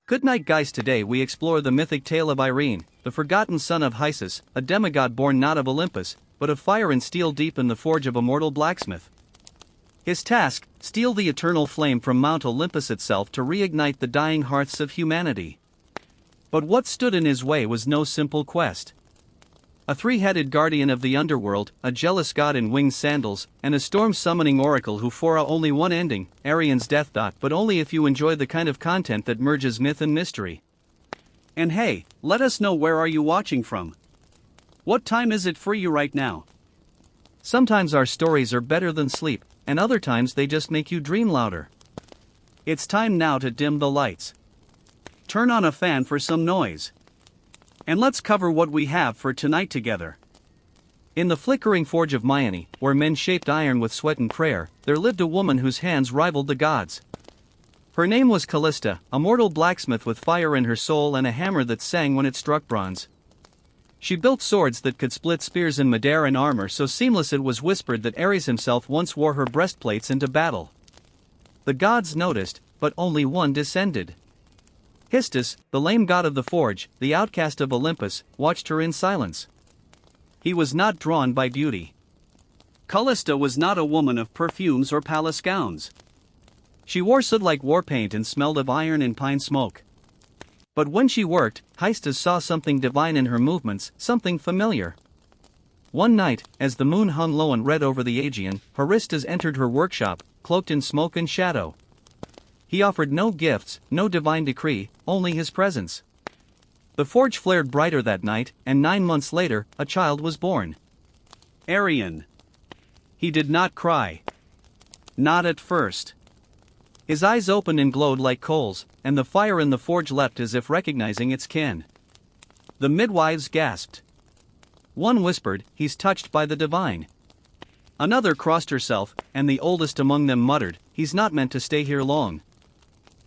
Good night, guys. Today we explore the mythic tale of Irene, the forgotten son of Hysus, a demigod born not of Olympus, but of fire and steel deep in the forge of a mortal blacksmith. His task: steal the eternal flame from Mount Olympus itself to reignite the dying hearths of humanity. But what stood in his way was no simple quest. A three-headed guardian of the underworld, a jealous god in winged sandals, and a storm-summoning oracle who foresaw only one ending, Arian's death. But only if you enjoy the kind of content that merges myth and mystery. And hey, let us know, where are you watching from? What time is it for you right now? Sometimes our stories are better than sleep, and other times they just make you dream louder. It's time now to dim the lights. Turn on a fan for some noise. And let's cover what we have for tonight together. In the flickering forge of Mythology, where men shaped iron with sweat and prayer, there lived a woman whose hands rivaled the gods. Her name was Callista, a mortal blacksmith with fire in her soul and a hammer that sang when it struck bronze. She built swords that could split spears in midair and armor so seamless it was whispered that Ares himself once wore her breastplates into battle. The gods noticed, but only one descended. Histus, the lame god of the forge, the outcast of Olympus, watched her in silence. He was not drawn by beauty. Callista was not a woman of perfumes or palace gowns. She wore soot like war paint and smelled of iron and pine smoke. But when she worked, Histus saw something divine in her movements, something familiar. One night, as the moon hung low and red over the Aegean, Histus entered her workshop, cloaked in smoke and shadow. He offered no gifts, no divine decree, only his presence. The forge flared brighter that night, and 9 months later, a child was born. Arian. He did not cry. Not at first. His eyes opened and glowed like coals, and the fire in the forge leapt as if recognizing its kin. The midwives gasped. One whispered, "He's touched by the divine." Another crossed herself, and the oldest among them muttered, "He's not meant to stay here long."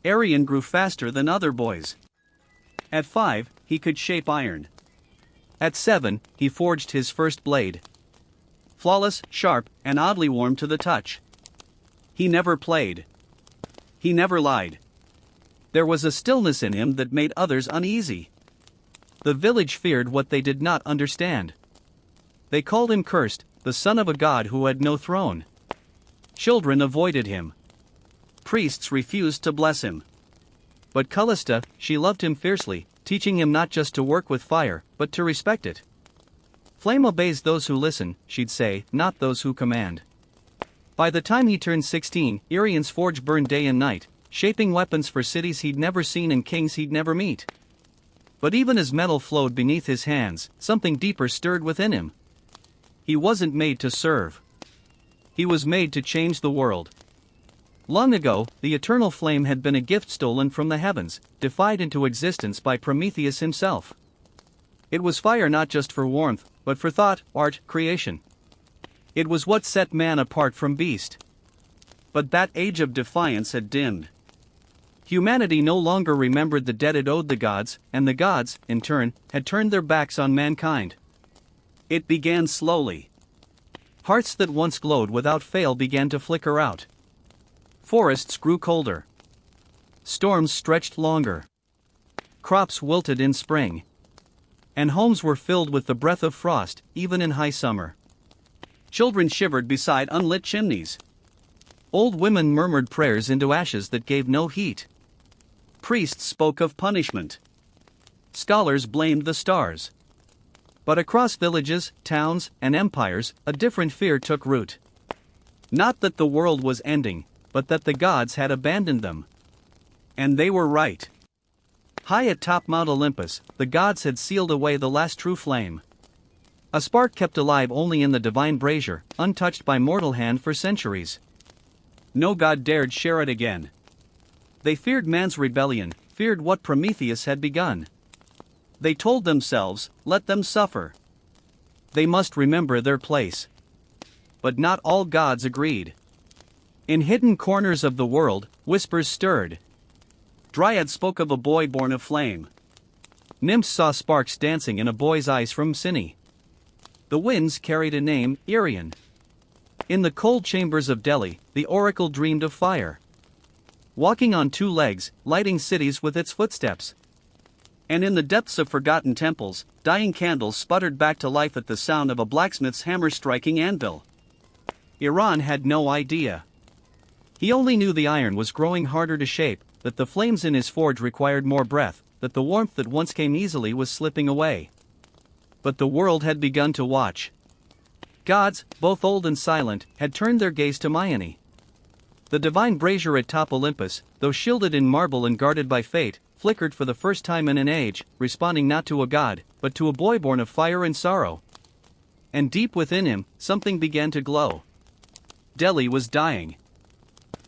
Arian grew faster than other boys. At 5, he could shape iron. At 7, he forged his first blade. Flawless, sharp, and oddly warm to the touch. He never played. He never lied. There was a stillness in him that made others uneasy. The village feared what they did not understand. They called him cursed, the son of a god who had no throne. Children avoided him. Priests refused to bless him. But Callista, she loved him fiercely, teaching him not just to work with fire, but to respect it. "Flame obeys those who listen," she'd say, "not those who command." By the time he turned 16, Arian's forge burned day and night, shaping weapons for cities he'd never seen and kings he'd never meet. But even as metal flowed beneath his hands, something deeper stirred within him. He wasn't made to serve. He was made to change the world. Long ago, the eternal flame had been a gift stolen from the heavens, defied into existence by Prometheus himself. It was fire not just for warmth, but for thought, art, creation. It was what set man apart from beast. But that age of defiance had dimmed. Humanity no longer remembered the debt it owed the gods, and the gods, in turn, had turned their backs on mankind. It began slowly. Hearts that once glowed without fail began to flicker out. Forests grew colder. Storms stretched longer. Crops wilted in spring. And homes were filled with the breath of frost, even in high summer. Children shivered beside unlit chimneys. Old women murmured prayers into ashes that gave no heat. Priests spoke of punishment. Scholars blamed the stars. But across villages, towns, and empires, a different fear took root. Not that the world was ending, but that the gods had abandoned them. And they were right. High atop Mount Olympus, the gods had sealed away the last true flame. A spark kept alive only in the divine brazier, untouched by mortal hand for centuries. No god dared share it again. They feared man's rebellion, feared what Prometheus had begun. They told themselves, let them suffer. They must remember their place. But not all gods agreed. In hidden corners of the world, whispers stirred. Dryads spoke of a boy born of flame. Nymphs saw sparks dancing in a boy's eyes from Cyne. The winds carried a name, Arian. In the cold chambers of Delhi, the oracle dreamed of fire. walking on two legs, lighting cities with its footsteps. And in the depths of forgotten temples, dying candles sputtered back to life at the sound of a blacksmith's hammer striking anvil. Iran had no idea. He only knew the iron was growing harder to shape, that the flames in his forge required more breath, that the warmth that once came easily was slipping away. But the world had begun to watch. Gods, both old and silent, had turned their gaze to Myone. The divine brazier atop Olympus, though shielded in marble and guarded by fate, flickered for the first time in an age, responding not to a god, but to a boy born of fire and sorrow. And deep within him, something began to glow. Delhi was dying.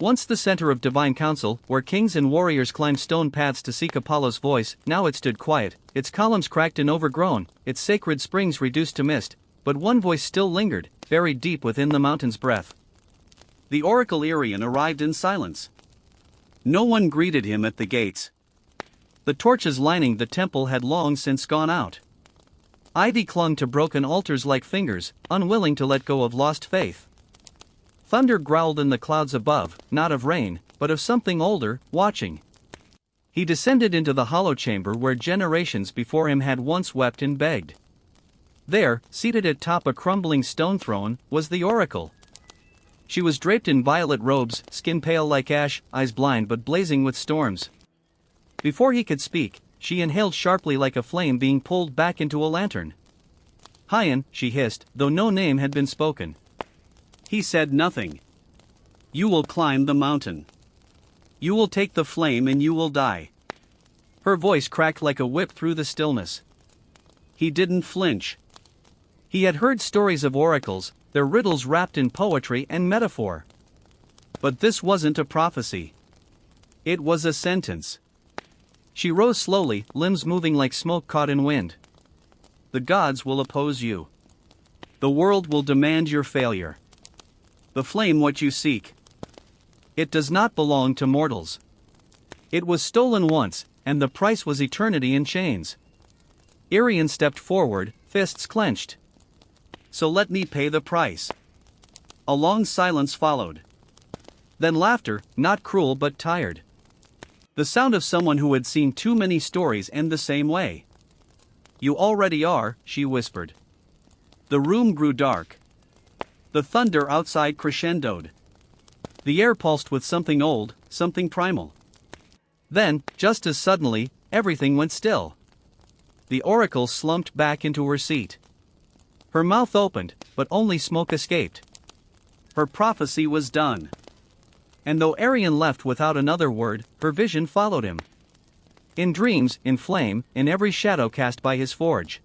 Once the center of divine council, where kings and warriors climbed stone paths to seek Apollo's voice, now it stood quiet, its columns cracked and overgrown, its sacred springs reduced to mist, but one voice still lingered, buried deep within the mountain's breath. The oracle Irian arrived in silence. No one greeted him at the gates. The torches lining the temple had long since gone out. Ivy clung to broken altars like fingers, unwilling to let go of lost faith. Thunder growled in the clouds above, not of rain, but of something older, watching. He descended into the hollow chamber where generations before him had once wept and begged. There, seated atop a crumbling stone throne, was the oracle. She was draped in violet robes, skin pale like ash, eyes blind but blazing with storms. Before he could speak, she inhaled sharply like a flame being pulled back into a lantern. "Hyan," she hissed, though no name had been spoken. He said nothing. "You will climb the mountain. You will take the flame and you will die." Her voice cracked like a whip through the stillness. He didn't flinch. He had heard stories of oracles, their riddles wrapped in poetry and metaphor. But this wasn't a prophecy. It was a sentence. She rose slowly, limbs moving like smoke caught in wind. "The gods will oppose you. The world will demand your failure. The flame what you seek. It does not belong to mortals. It was stolen once, and the price was eternity in chains." Irian stepped forward, fists clenched. "So let me pay the price." A long silence followed. Then laughter, not cruel but tired. The sound of someone who had seen too many stories end the same way. "You already are," she whispered. The room grew dark. The thunder outside crescendoed. The air pulsed with something old, something primal. Then, just as suddenly, everything went still. The oracle slumped back into her seat. Her mouth opened, but only smoke escaped. Her prophecy was done. And though Arian left without another word, her vision followed him. In dreams, in flame, in every shadow cast by his forge.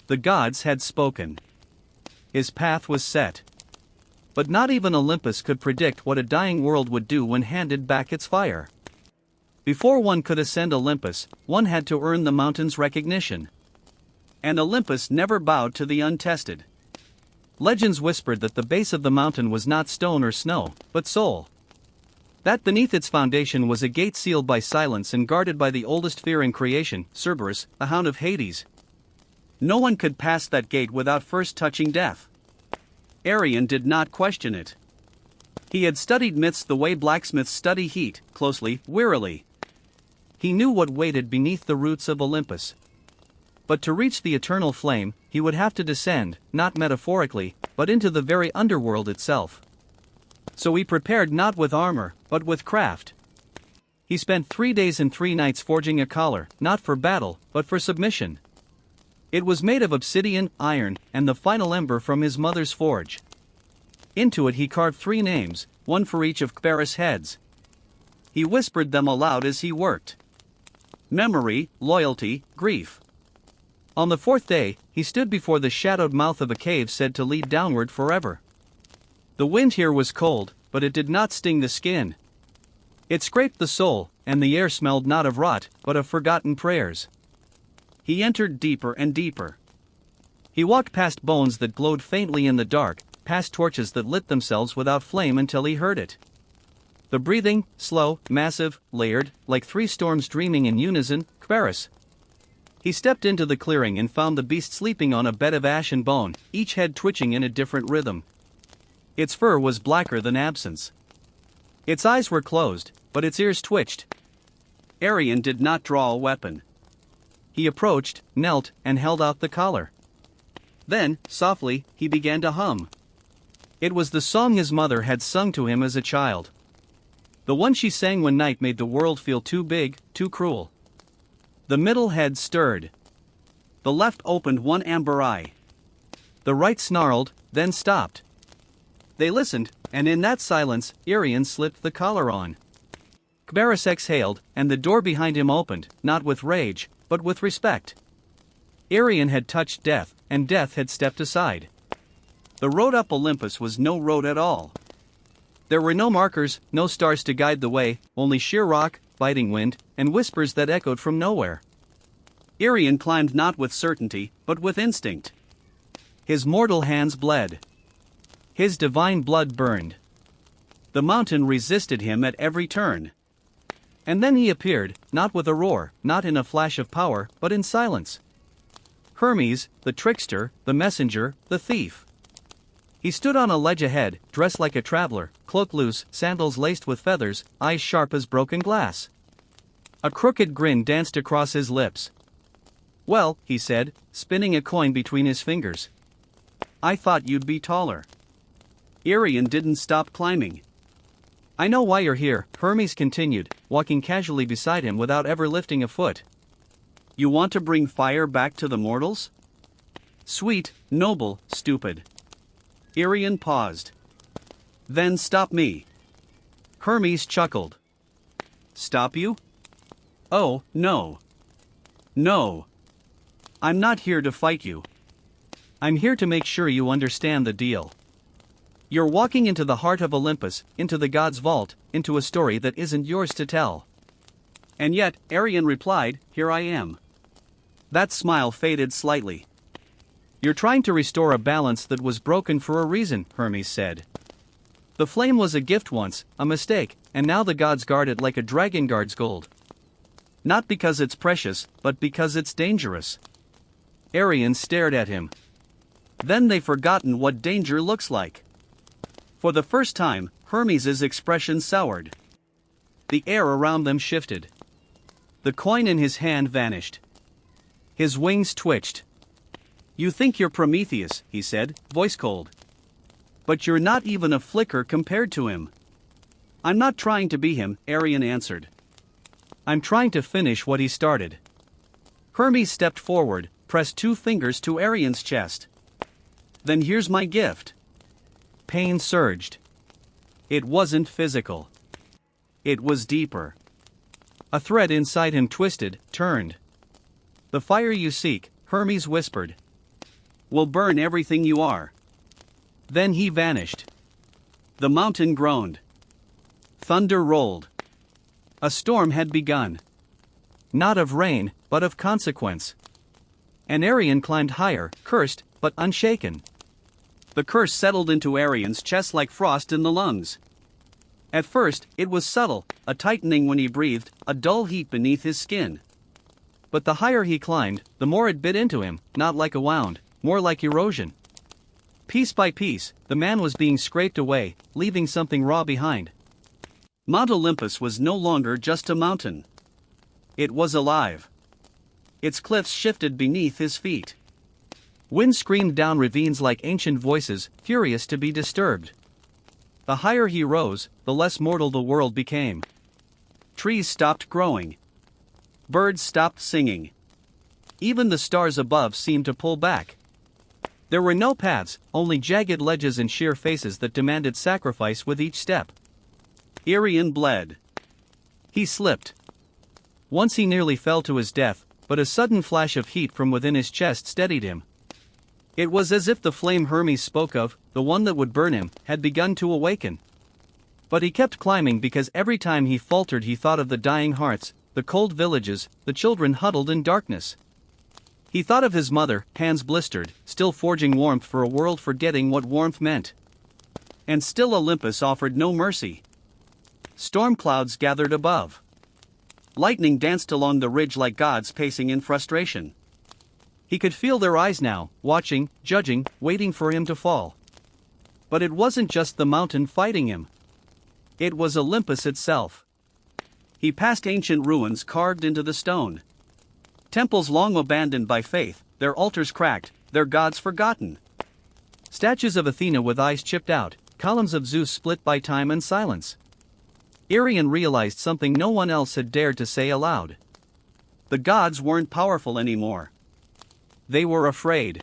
The gods had spoken. His path was set. But not even Olympus could predict what a dying world would do when handed back its fire. Before one could ascend Olympus, one had to earn the mountain's recognition. And Olympus never bowed to the untested. Legends whispered that the base of the mountain was not stone or snow, but soul. That beneath its foundation was a gate sealed by silence and guarded by the oldest fear in creation, Cerberus, the hound of Hades. No one could pass that gate without first touching death. Arian did not question it. He had studied myths the way blacksmiths study heat, closely, wearily. He knew what waited beneath the roots of Olympus. But to reach the eternal flame, he would have to descend, not metaphorically, but into the very underworld itself. So he prepared not with armor, but with craft. He spent 3 days and 3 nights forging a collar, not for battle, but for submission. It was made of obsidian, iron, and the final ember from his mother's forge. Into it he carved 3 names, one for each of Kberis' heads. He whispered them aloud as he worked. Memory, loyalty, grief. On the 4th day, he stood before the shadowed mouth of a cave said to lead downward forever. The wind here was cold, but it did not sting the skin. It scraped the soul, and the air smelled not of rot, but of forgotten prayers. He entered deeper and deeper. He walked past bones that glowed faintly in the dark, past torches that lit themselves without flame until he heard it. The breathing, slow, massive, layered, like 3 storms dreaming in unison, Kberis. He stepped into the clearing and found the beast sleeping on a bed of ash and bone, each head twitching in a different rhythm. Its fur was blacker than absence. Its eyes were closed, but its ears twitched. Arion did not draw a weapon. He approached, knelt, and held out the collar. Then, softly, he began to hum. It was the song his mother had sung to him as a child. The one she sang when night made the world feel too big, too cruel. The middle head stirred. The left opened one amber eye. The right snarled, then stopped. They listened, and in that silence, Arion slipped the collar on. Kbaris exhaled, and the door behind him opened, not with rage, but with respect. Arion had touched death, and death had stepped aside. The road up Olympus was no road at all. There were no markers, no stars to guide the way, only sheer rock, biting wind, and whispers that echoed from nowhere. Arion climbed not with certainty, but with instinct. His mortal hands bled. His divine blood burned. The mountain resisted him at every turn. And then he appeared, not with a roar, not in a flash of power, but in silence. Hermes, the trickster, the messenger, the thief. He stood on a ledge ahead, dressed like a traveler, cloak loose, sandals laced with feathers, eyes sharp as broken glass. A crooked grin danced across his lips. "Well," he said, spinning a coin between his fingers. "I thought you'd be taller." Arion didn't stop climbing. "I know why you're here," Hermes continued, walking casually beside him without ever lifting a foot. "You want to bring fire back to the mortals? Sweet, noble, stupid." Arion paused. "Then stop me." Hermes chuckled. "Stop you? Oh, no. No. I'm not here to fight you. I'm here to make sure you understand the deal. You're walking into the heart of Olympus, into the god's vault, into a story that isn't yours to tell." "And yet," Arion replied, "here I am." That smile faded slightly. "You're trying to restore a balance that was broken for a reason," Hermes said. "The flame was a gift once, a mistake, and now the gods guard it like a dragon guards gold. Not because it's precious, but because it's dangerous." Arion stared at him. Then they've forgotten what danger looks like. For the first time, Hermes's expression soured. The air around them shifted. The coin in his hand vanished. His wings twitched. "You think you're Prometheus," he said, voice cold. "But you're not even a flicker compared to him." "I'm not trying to be him," Arion answered. "I'm trying to finish what he started." Hermes stepped forward, pressed two fingers to Arion's chest. "Then here's my gift." Pain surged. It wasn't physical. It was deeper. A thread inside him twisted, turned. "The fire you seek," Hermes whispered, "will burn everything you are." Then he vanished. The mountain groaned. Thunder rolled. A storm had begun. Not of rain, but of consequence. And Arion climbed higher, cursed, but unshaken. The curse settled into Arion's chest like frost in the lungs. At first, it was subtle, a tightening when he breathed, a dull heat beneath his skin. But the higher he climbed, the more it bit into him, not like a wound, more like erosion. Piece by piece, the man was being scraped away, leaving something raw behind. Mount Olympus was no longer just a mountain. It was alive. Its cliffs shifted beneath his feet. Wind screamed down ravines like ancient voices, furious to be disturbed. The higher he rose, the less mortal the world became. Trees stopped growing. Birds stopped singing. Even the stars above seemed to pull back. There were no paths, only jagged ledges and sheer faces that demanded sacrifice with each step. Arion bled. He slipped. Once he nearly fell to his death, but a sudden flash of heat from within his chest steadied him. It was as if the flame Hermes spoke of, the one that would burn him, had begun to awaken. But he kept climbing because every time he faltered he thought of the dying hearts, the cold villages, the children huddled in darkness. He thought of his mother, hands blistered, still forging warmth for a world forgetting what warmth meant. And still Olympus offered no mercy. Storm clouds gathered above. Lightning danced along the ridge like gods pacing in frustration. He could feel their eyes now, watching, judging, waiting for him to fall. But it wasn't just the mountain fighting him. It was Olympus itself. He passed ancient ruins carved into the stone. Temples long abandoned by faith, their altars cracked, their gods forgotten. Statues of Athena with eyes chipped out, columns of Zeus split by time and silence. Arion realized something no one else had dared to say aloud. The gods weren't powerful anymore. They were afraid.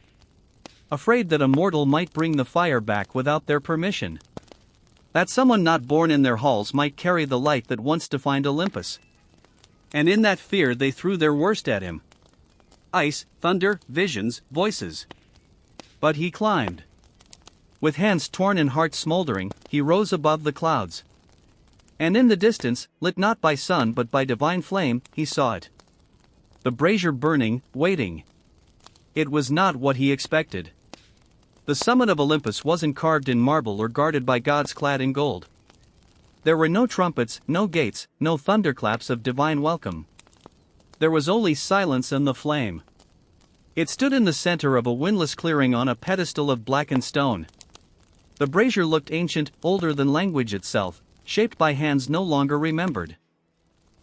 Afraid that a mortal might bring the fire back without their permission. That someone not born in their halls might carry the light that once defined Olympus. And in that fear they threw their worst at him. Ice, thunder, visions, voices. But he climbed. With hands torn and heart smoldering, he rose above the clouds. And in the distance, lit not by sun but by divine flame, he saw it. The brazier burning, waiting. It was not what he expected. The summit of Olympus wasn't carved in marble or guarded by gods clad in gold. There were no trumpets, no gates, no thunderclaps of divine welcome. There was only silence and the flame. It stood in the center of a windless clearing on a pedestal of blackened stone. The brazier looked ancient, older than language itself, shaped by hands no longer remembered.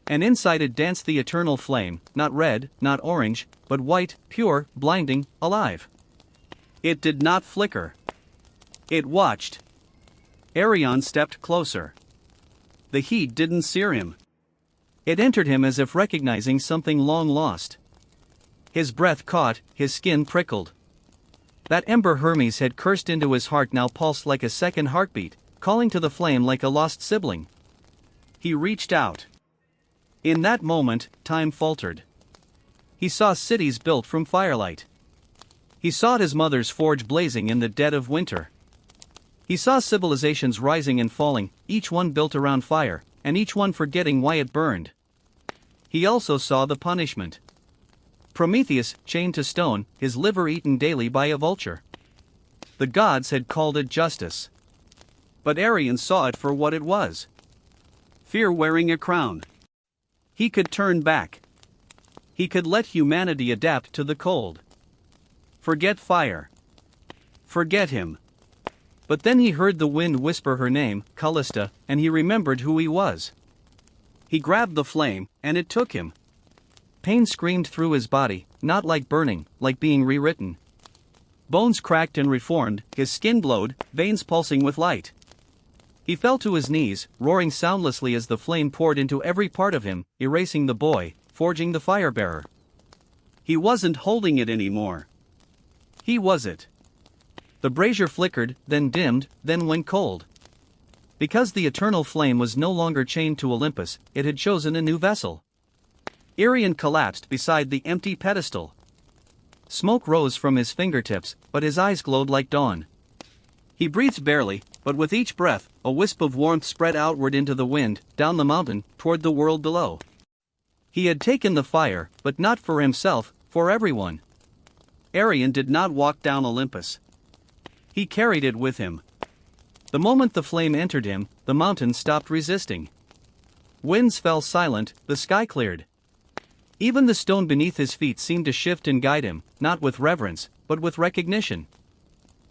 And inside it danced the eternal flame, not red, not orange, but white, pure, blinding, alive. It did not flicker. It watched. Arion stepped closer. The heat didn't sear him. It entered him as if recognizing something long lost. His breath caught, his skin prickled. That ember Hermes had cursed into his heart now pulsed like a second heartbeat, calling to the flame like a lost sibling. He reached out. In that moment, time faltered. He saw cities built from firelight. He saw his mother's forge blazing in the dead of winter. He saw civilizations rising and falling, each one built around fire, and each one forgetting why it burned. He also saw the punishment. Prometheus, chained to stone, his liver eaten daily by a vulture. The gods had called it justice. But Arion saw it for what it was. Fear wearing a crown. He could turn back. He could let humanity adapt to the cold. Forget fire. Forget him. But then he heard the wind whisper her name, Callista, and he remembered who he was. He grabbed the flame, and it took him. Pain screamed through his body, not like burning, like being rewritten. Bones cracked and reformed, his skin glowed, veins pulsing with light. He fell to his knees, roaring soundlessly as the flame poured into every part of him, erasing the boy, forging the fire-bearer. He wasn't holding it anymore. He was it. The brazier flickered, then dimmed, then went cold. Because the eternal flame was no longer chained to Olympus, it had chosen a new vessel. Arion collapsed beside the empty pedestal. Smoke rose from his fingertips, but his eyes glowed like dawn. He breathed barely, but with each breath, a wisp of warmth spread outward into the wind, down the mountain, toward the world below. He had taken the fire, but not for himself, for everyone. Arion did not walk down Olympus. He carried it with him. The moment the flame entered him, the mountain stopped resisting. Winds fell silent, the sky cleared. Even the stone beneath his feet seemed to shift and guide him, not with reverence, but with recognition.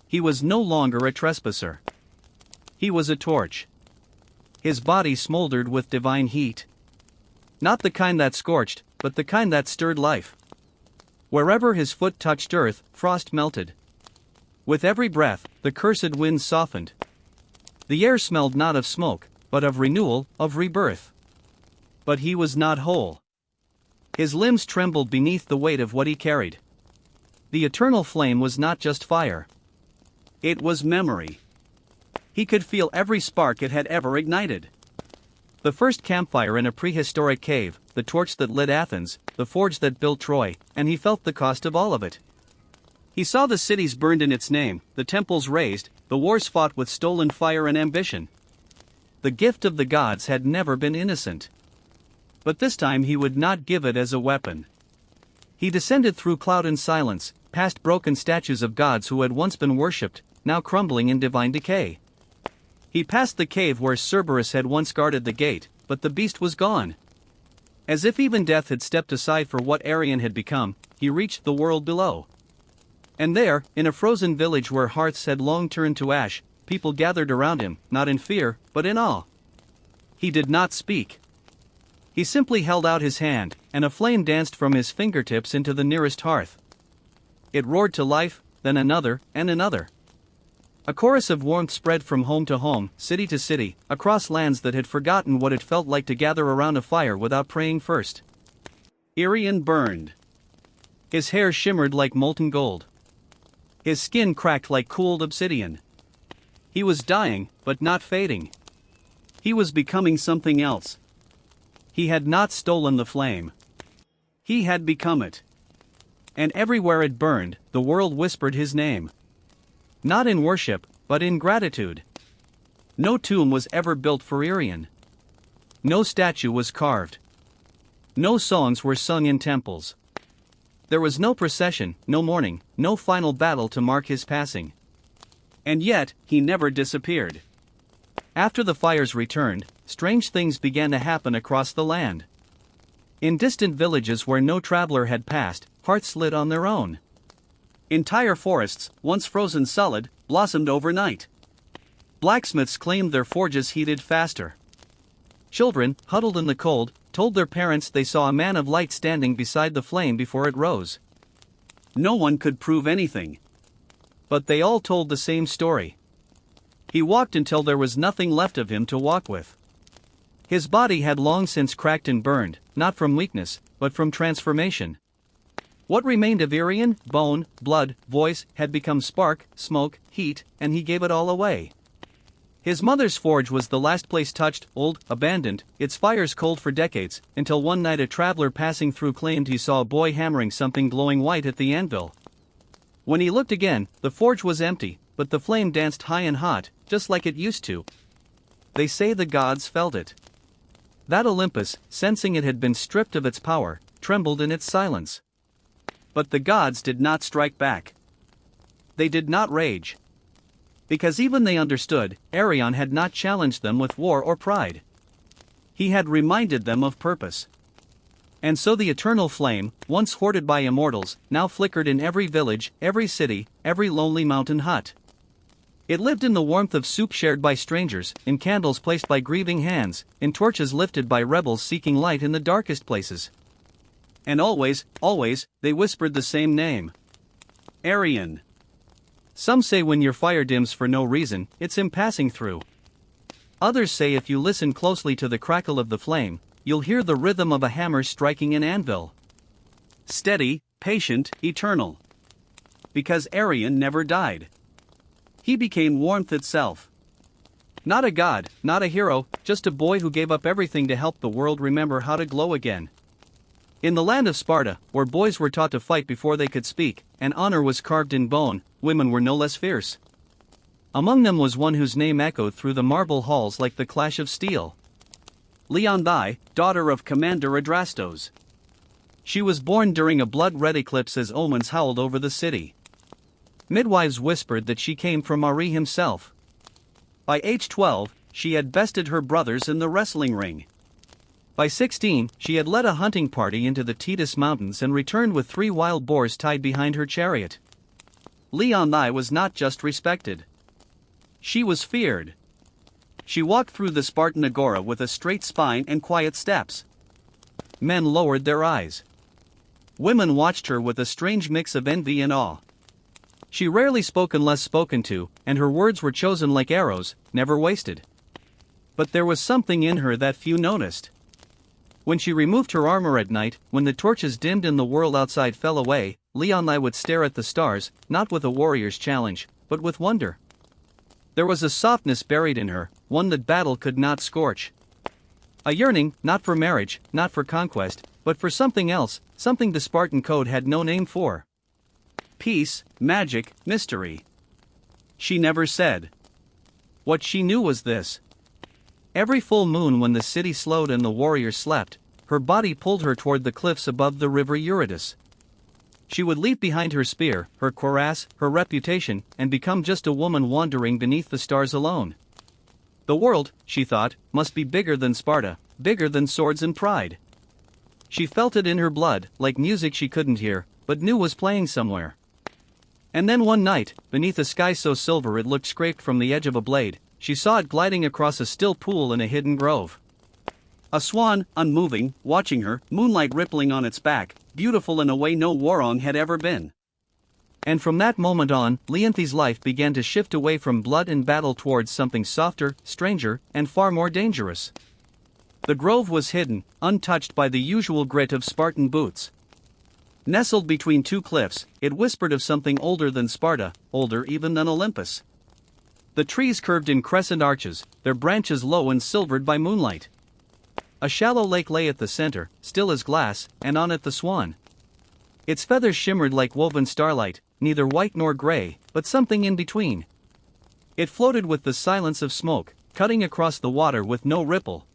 He was no longer a trespasser. He was a torch. His body smoldered with divine heat. Not the kind that scorched, but the kind that stirred life. Wherever his foot touched earth, frost melted. With every breath, the cursed wind softened. The air smelled not of smoke, but of renewal, of rebirth. But he was not whole. His limbs trembled beneath the weight of what he carried. The eternal flame was not just fire. It was memory. He could feel every spark it had ever ignited. The first campfire in a prehistoric cave, the torch that lit Athens, the forge that built Troy, and he felt the cost of all of it. He saw the cities burned in its name, the temples razed, the wars fought with stolen fire and ambition. The gift of the gods had never been innocent. But this time he would not give it as a weapon. He descended through cloud and silence, past broken statues of gods who had once been worshipped, now crumbling in divine decay. He passed the cave where Cerberus had once guarded the gate, but the beast was gone. As if even death had stepped aside for what Arion had become, he reached the world below. And there, in a frozen village where hearths had long turned to ash, people gathered around him, not in fear, but in awe. He did not speak. He simply held out his hand, and a flame danced from his fingertips into the nearest hearth. It roared to life, then another, and another. A chorus of warmth spread from home to home, city to city, across lands that had forgotten what it felt like to gather around a fire without praying first. Irian burned. His hair shimmered like molten gold. His skin cracked like cooled obsidian. He was dying, but not fading. He was becoming something else. He had not stolen the flame. He had become it. And everywhere it burned, the world whispered his name. Not in worship, but in gratitude. No tomb was ever built for Irian. No statue was carved. No songs were sung in temples. There was no procession, no mourning, no final battle to mark his passing. And yet, he never disappeared. After the fires returned, strange things began to happen across the land. In distant villages where no traveler had passed, hearts lit on their own. Entire forests, once frozen solid, blossomed overnight. Blacksmiths claimed their forges heated faster. Children, huddled in the cold, told their parents they saw a man of light standing beside the flame before it rose. No one could prove anything. But they all told the same story. He walked until there was nothing left of him to walk with. His body had long since cracked and burned, not from weakness, but from transformation. What remained of Irian, bone, blood, voice, had become spark, smoke, heat, and he gave it all away. His mother's forge was the last place touched, old, abandoned, its fires cold for decades, until one night a traveler passing through claimed he saw a boy hammering something glowing white at the anvil. When he looked again, the forge was empty, but the flame danced high and hot, just like it used to. They say the gods felt it. That Olympus, sensing it had been stripped of its power, trembled in its silence. But the gods did not strike back. They did not rage. Because even they understood, Arion had not challenged them with war or pride. He had reminded them of purpose. And so the eternal flame, once hoarded by immortals, now flickered in every village, every city, every lonely mountain hut. It lived in the warmth of soup shared by strangers, in candles placed by grieving hands, in torches lifted by rebels seeking light in the darkest places. And always, always, they whispered the same name. Arian. Some say when your fire dims for no reason, it's him passing through. Others say if you listen closely to the crackle of the flame, you'll hear the rhythm of a hammer striking an anvil. Steady, patient, eternal. Because Arian never died. He became warmth itself. Not a god, not a hero, just a boy who gave up everything to help the world remember how to glow again. In the land of Sparta, where boys were taught to fight before they could speak, and honor was carved in bone, women were no less fierce. Among them was one whose name echoed through the marble halls like the clash of steel. Leonthi, daughter of Commander Adrastos. She was born during a blood-red eclipse as omens howled over the city. Midwives whispered that she came from Ari himself. By age 12, she had bested her brothers in the wrestling ring. By 16, she had led a hunting party into the Tethys Mountains and returned with 3 wild boars tied behind her chariot. Leonthi was not just respected. She was feared. She walked through the Spartan agora with a straight spine and quiet steps. Men lowered their eyes. Women watched her with a strange mix of envy and awe. She rarely spoke unless spoken to, and her words were chosen like arrows, never wasted. But there was something in her that few noticed. When she removed her armor at night, when the torches dimmed and the world outside fell away, Leonthi would stare at the stars, not with a warrior's challenge, but with wonder. There was a softness buried in her, one that battle could not scorch. A yearning, not for marriage, not for conquest, but for something else, something the Spartan code had no name for. Peace, magic, mystery. She never said. What she knew was this. Every full moon when the city slowed and the warriors slept, her body pulled her toward the cliffs above the river Eurytus. She would leave behind her spear, her cuirass, her reputation, and become just a woman wandering beneath the stars alone. The world, she thought, must be bigger than Sparta, bigger than swords and pride. She felt it in her blood, like music she couldn't hear, but knew was playing somewhere. And then one night, beneath a sky so silver it looked scraped from the edge of a blade, she saw it gliding across a still pool in a hidden grove. A swan, unmoving, watching her, moonlight rippling on its back, beautiful in a way no warong had ever been. And from that moment on, Leonthi's life began to shift away from blood and battle towards something softer, stranger, and far more dangerous. The grove was hidden, untouched by the usual grit of Spartan boots. Nestled between two cliffs, it whispered of something older than Sparta, older even than Olympus. The trees curved in crescent arches, their branches low and silvered by moonlight. A shallow lake lay at the center, still as glass, and on it the swan. Its feathers shimmered like woven starlight, neither white nor gray, but something in between. It floated with the silence of smoke, cutting across the water with no ripple.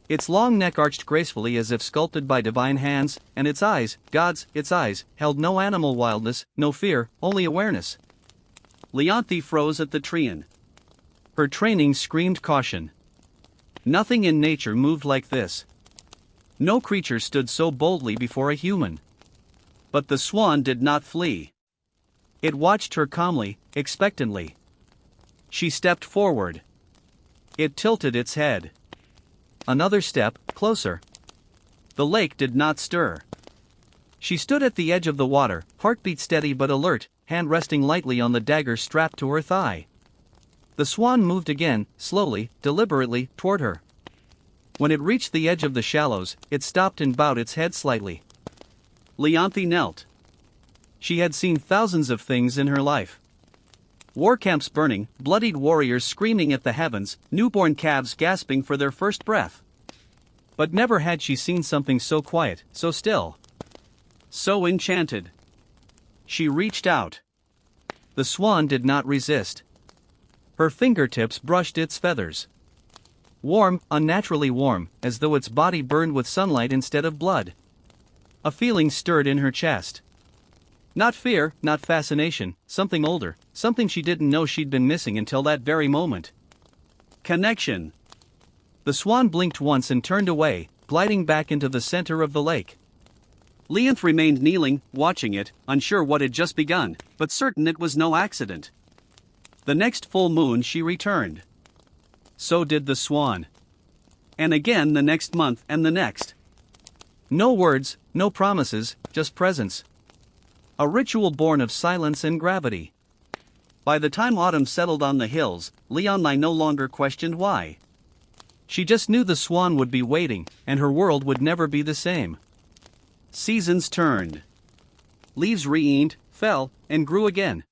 Its long neck arched gracefully as if sculpted by divine hands, and its eyes, its eyes, held no animal wildness, no fear, only awareness. Leonthi froze at the treant. Her training screamed caution. Nothing in nature moved like this. No creature stood so boldly before a human. But the swan did not flee. It watched her calmly, expectantly. She stepped forward. It tilted its head. Another step, closer. The lake did not stir. She stood at the edge of the water, heartbeat steady but alert, hand resting lightly on the dagger strapped to her thigh. The swan moved again, slowly, deliberately, toward her. When it reached the edge of the shallows, it stopped and bowed its head slightly. Leonthi knelt. She had seen thousands of things in her life. War camps burning, bloodied warriors screaming at the heavens, newborn calves gasping for their first breath. But never had she seen something so quiet, so still. So enchanted. She reached out. The swan did not resist. Her fingertips brushed its feathers. Warm, unnaturally warm, as though its body burned with sunlight instead of blood. A feeling stirred in her chest. Not fear, not fascination, something older, something she didn't know she'd been missing until that very moment. Connection. The swan blinked once and turned away, gliding back into the center of the lake. Leonth remained kneeling, watching it, unsure what had just begun, but certain it was no accident. The next full moon she returned. So did the swan. And again the next month and the next. No words, no promises, just presence. A ritual born of silence and gravity. By the time autumn settled on the hills, Leonthi no longer questioned why. She just knew the swan would be waiting, and her world would never be the same. Seasons turned. Leaves reined, fell, and grew again.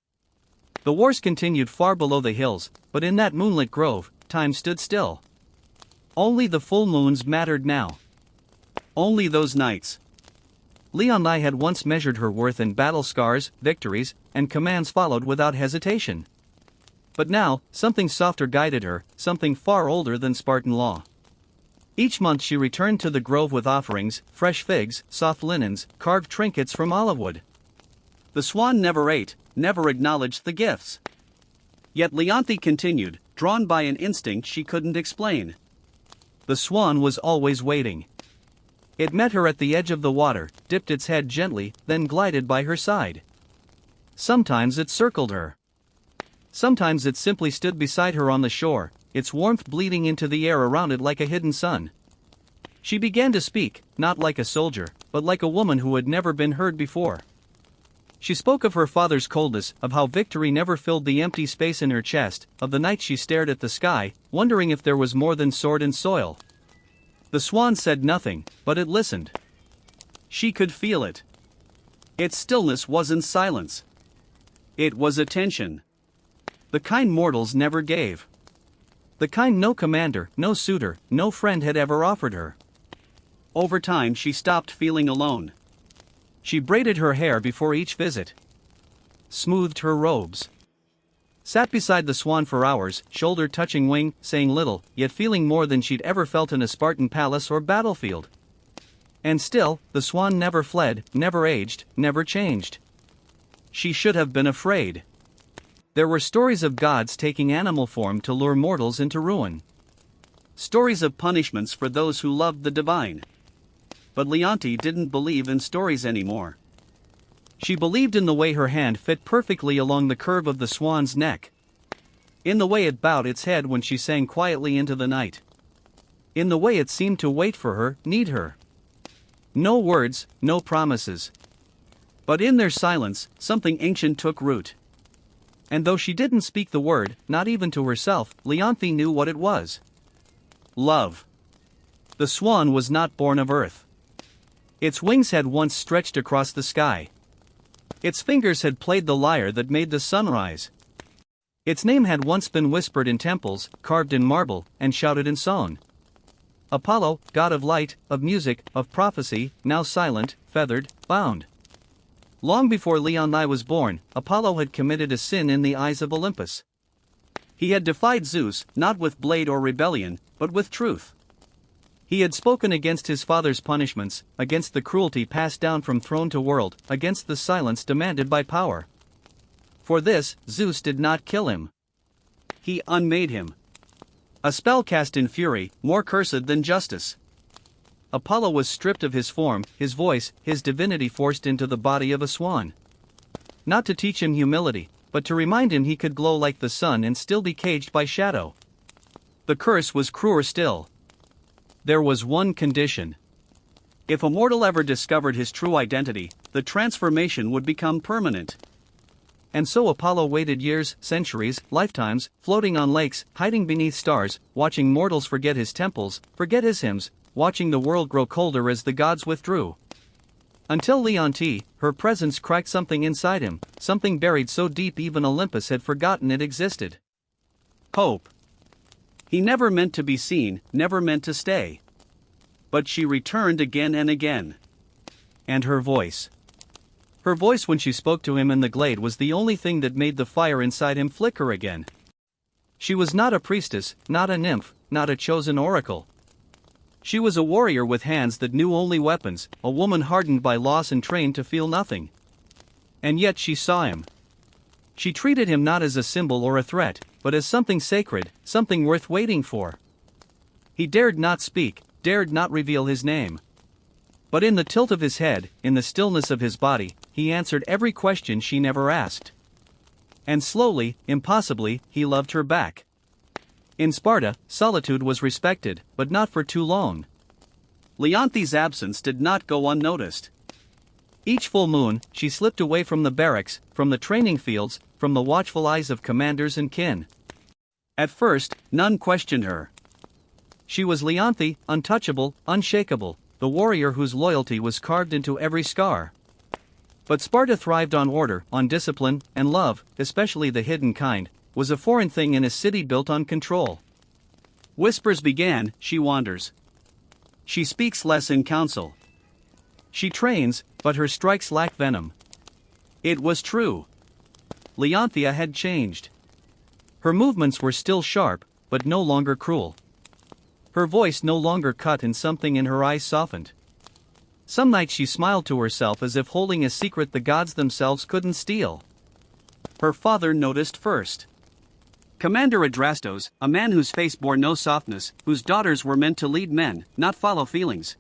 The wars continued far below the hills, but in that moonlit grove, time stood still. Only the full moons mattered now. Only those nights. Leonthi had once measured her worth in battle scars, victories, and commands followed without hesitation. But now, something softer guided her, something far older than Spartan law. Each month she returned to the grove with offerings, fresh figs, soft linens, carved trinkets from olive wood. The swan never ate, never acknowledged the gifts. Yet Leonthi continued, drawn by an instinct she couldn't explain. The swan was always waiting. It met her at the edge of the water, dipped its head gently, then glided by her side. Sometimes it circled her. Sometimes it simply stood beside her on the shore, its warmth bleeding into the air around it like a hidden sun. She began to speak, not like a soldier, but like a woman who had never been heard before. She spoke of her father's coldness, of how victory never filled the empty space in her chest, of the night she stared at the sky, wondering if there was more than sword and soil. The swan said nothing, but it listened. She could feel it. Its stillness wasn't silence. It was attention. The kind mortals never gave. The kind no commander, no suitor, no friend had ever offered her. Over time she stopped feeling alone. She braided her hair before each visit. Smoothed her robes. Sat beside the swan for hours, shoulder touching wing, saying little, yet feeling more than she'd ever felt in a Spartan palace or battlefield. And still, the swan never fled, never aged, never changed. She should have been afraid. There were stories of gods taking animal form to lure mortals into ruin. Stories of punishments for those who loved the divine. But Leonthi didn't believe in stories anymore. She believed in the way her hand fit perfectly along the curve of the swan's neck. In the way it bowed its head when she sang quietly into the night. in the way it seemed to wait for her, need her. No words, no promises. But in their silence, something ancient took root. And though she didn't speak the word, not even to herself, Leonthe knew what it was. Love. The swan was not born of earth. Its wings had once stretched across the sky. Its fingers had played the lyre that made the sun rise. Its name had once been whispered in temples, carved in marble, and shouted in song. Apollo, god of light, of music, of prophecy, now silent, feathered, bound. Long before Leonthe was born, Apollo had committed a sin in the eyes of Olympus. He had defied Zeus, not with blade or rebellion, but with truth. He had spoken against his father's punishments, against the cruelty passed down from throne to world, against the silence demanded by power. For this, Zeus did not kill him. He unmade him. A spell cast in fury, more cursed than justice. Apollo was stripped of his form, his voice, his divinity forced into the body of a swan. Not to teach him humility, but to remind him he could glow like the sun and still be caged by shadow. The curse was crueler still. There was one condition. If a mortal ever discovered his true identity, the transformation would become permanent. And so Apollo waited years, centuries, lifetimes, floating on lakes, hiding beneath stars, watching mortals forget his temples, forget his hymns, watching the world grow colder as the gods withdrew. Until Leonthe, her presence cracked something inside him, something buried so deep even Olympus had forgotten it existed. Hope. He never meant to be seen, never meant to stay. But she returned again and again. And her voice. Her voice when she spoke to him in the glade was the only thing that made the fire inside him flicker again. She was not a priestess, not a nymph, not a chosen oracle. She was a warrior with hands that knew only weapons, a woman hardened by loss and trained to feel nothing. And yet she saw him. She treated him not as a symbol or a threat, but as something sacred, something worth waiting for. He dared not speak, dared not reveal his name. But in the tilt of his head, in the stillness of his body, he answered every question she never asked. And slowly, impossibly, he loved her back. In Sparta, solitude was respected, but not for too long. Leonthe's absence did not go unnoticed. Each full moon, she slipped away from the barracks, from the training fields, from the watchful eyes of commanders and kin. At first, none questioned her. She was Leonthe, untouchable, unshakable, the warrior whose loyalty was carved into every scar. But Sparta thrived on order, on discipline, and love, especially the hidden kind, was a foreign thing in a city built on control. Whispers began, she wanders. She speaks less in council. She trains, but her strikes lack venom. It was true. Leonthea had changed. Her movements were still sharp, but no longer cruel. Her voice no longer cut and something in her eyes softened. Some nights she smiled to herself as if holding a secret the gods themselves couldn't steal. Her father noticed first. Commander Adrastos, a man whose face bore no softness, whose daughters were meant to lead men, not follow feelings.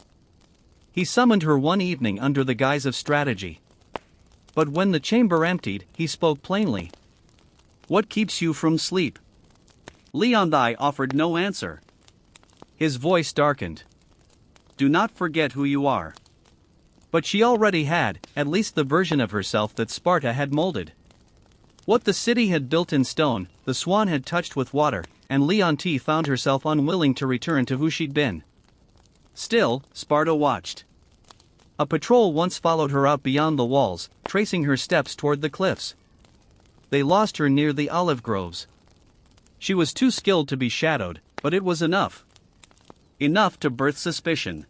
He summoned her one evening under the guise of strategy. But when the chamber emptied, he spoke plainly. "What keeps you from sleep?" Leonthe offered no answer. His voice darkened. "Do not forget who you are." But she already had, at least the version of herself that Sparta had molded. What the city had built in stone, the swan had touched with water, and Leonthe found herself unwilling to return to who she'd been. Still, Sparta watched. A patrol once followed her out beyond the walls, tracing her steps toward the cliffs. They lost her near the olive groves. She was too skilled to be shadowed, but it was enough. Enough to birth suspicion.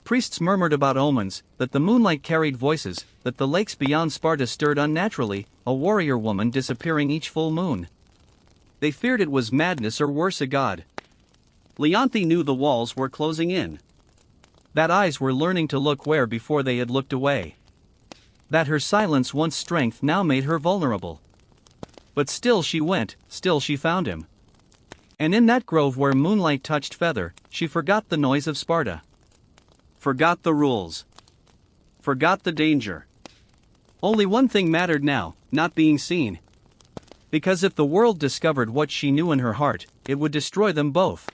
Priests murmured about omens, that the moonlight carried voices, that the lakes beyond Sparta stirred unnaturally, a warrior woman disappearing each full moon. They feared it was madness or worse, a god. Leonthe knew the walls were closing in. That eyes were learning to look where before they had looked away. That her silence once strength now made her vulnerable. But still she went, still she found him. And in that grove where moonlight touched feather, she forgot the noise of Sparta. Forgot the rules. Forgot the danger. Only one thing mattered now, not being seen. Because if the world discovered what she knew in her heart, it would destroy them both.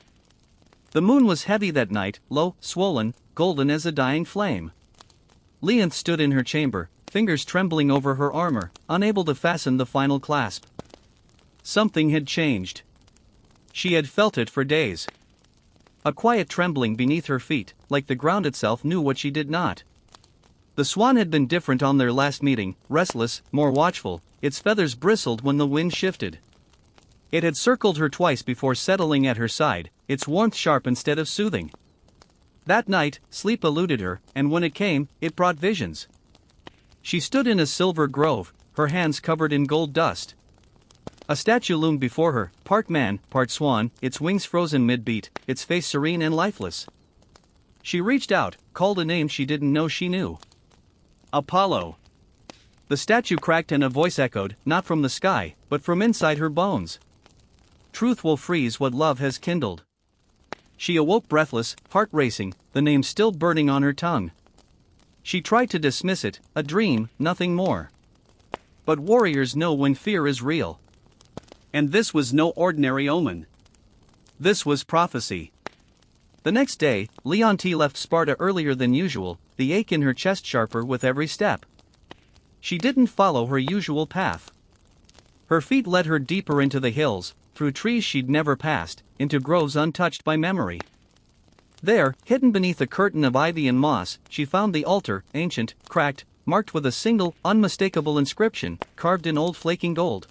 The moon was heavy that night, low, swollen, golden as a dying flame. Leonth stood in her chamber, fingers trembling over her armor, unable to fasten the final clasp. Something had changed. She had felt it for days. A quiet trembling beneath her feet, like the ground itself knew what she did not. The swan had been different on their last meeting, restless, more watchful, its feathers bristled when the wind shifted. It had circled her twice before settling at her side, its warmth sharp instead of soothing. That night, sleep eluded her, and when it came, it brought visions. She stood in a silver grove, her hands covered in gold dust. A statue loomed before her, part man, part swan, its wings frozen mid-beat, its face serene and lifeless. She reached out, called a name she didn't know she knew. Apollo. The statue cracked and a voice echoed, not from the sky, but from inside her bones. Truth will freeze what love has kindled. She awoke breathless, heart racing, the name still burning on her tongue. She tried to dismiss it, a dream, nothing more. But warriors know when fear is real. And this was no ordinary omen. This was prophecy. The next day, Leonti left Sparta earlier than usual, the ache in her chest sharper with every step. She didn't follow her usual path. Her feet led her deeper into the hills, through trees she'd never passed, into groves untouched by memory. There, hidden beneath a curtain of ivy and moss, she found the altar, ancient, cracked, marked with a single, unmistakable inscription, carved in old flaking gold.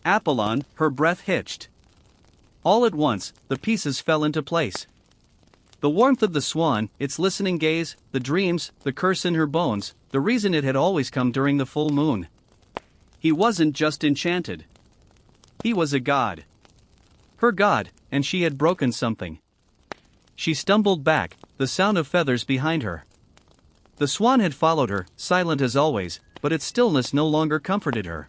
Apollon, her breath hitched. All at once, the pieces fell into place. The warmth of the swan, its listening gaze, the dreams, the curse in her bones, the reason it had always come during the full moon. He wasn't just enchanted. He was a god. Her god, and she had broken something. She stumbled back, the sound of feathers behind her. The swan had followed her, silent as always, but its stillness no longer comforted her.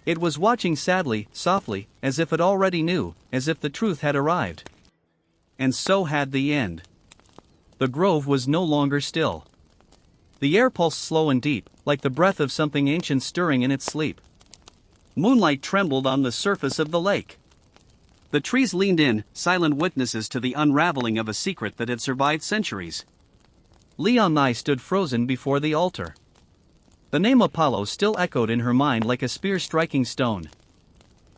It was watching sadly, softly, as if it already knew, as if the truth had arrived. And so had the end. The grove was no longer still. The air pulsed slow and deep, like the breath of something ancient stirring in its sleep. Moonlight trembled on the surface of the lake. The trees leaned in, silent witnesses to the unraveling of a secret that had survived centuries. Leonti stood frozen before the altar. The name Apollo still echoed in her mind like a spear striking stone.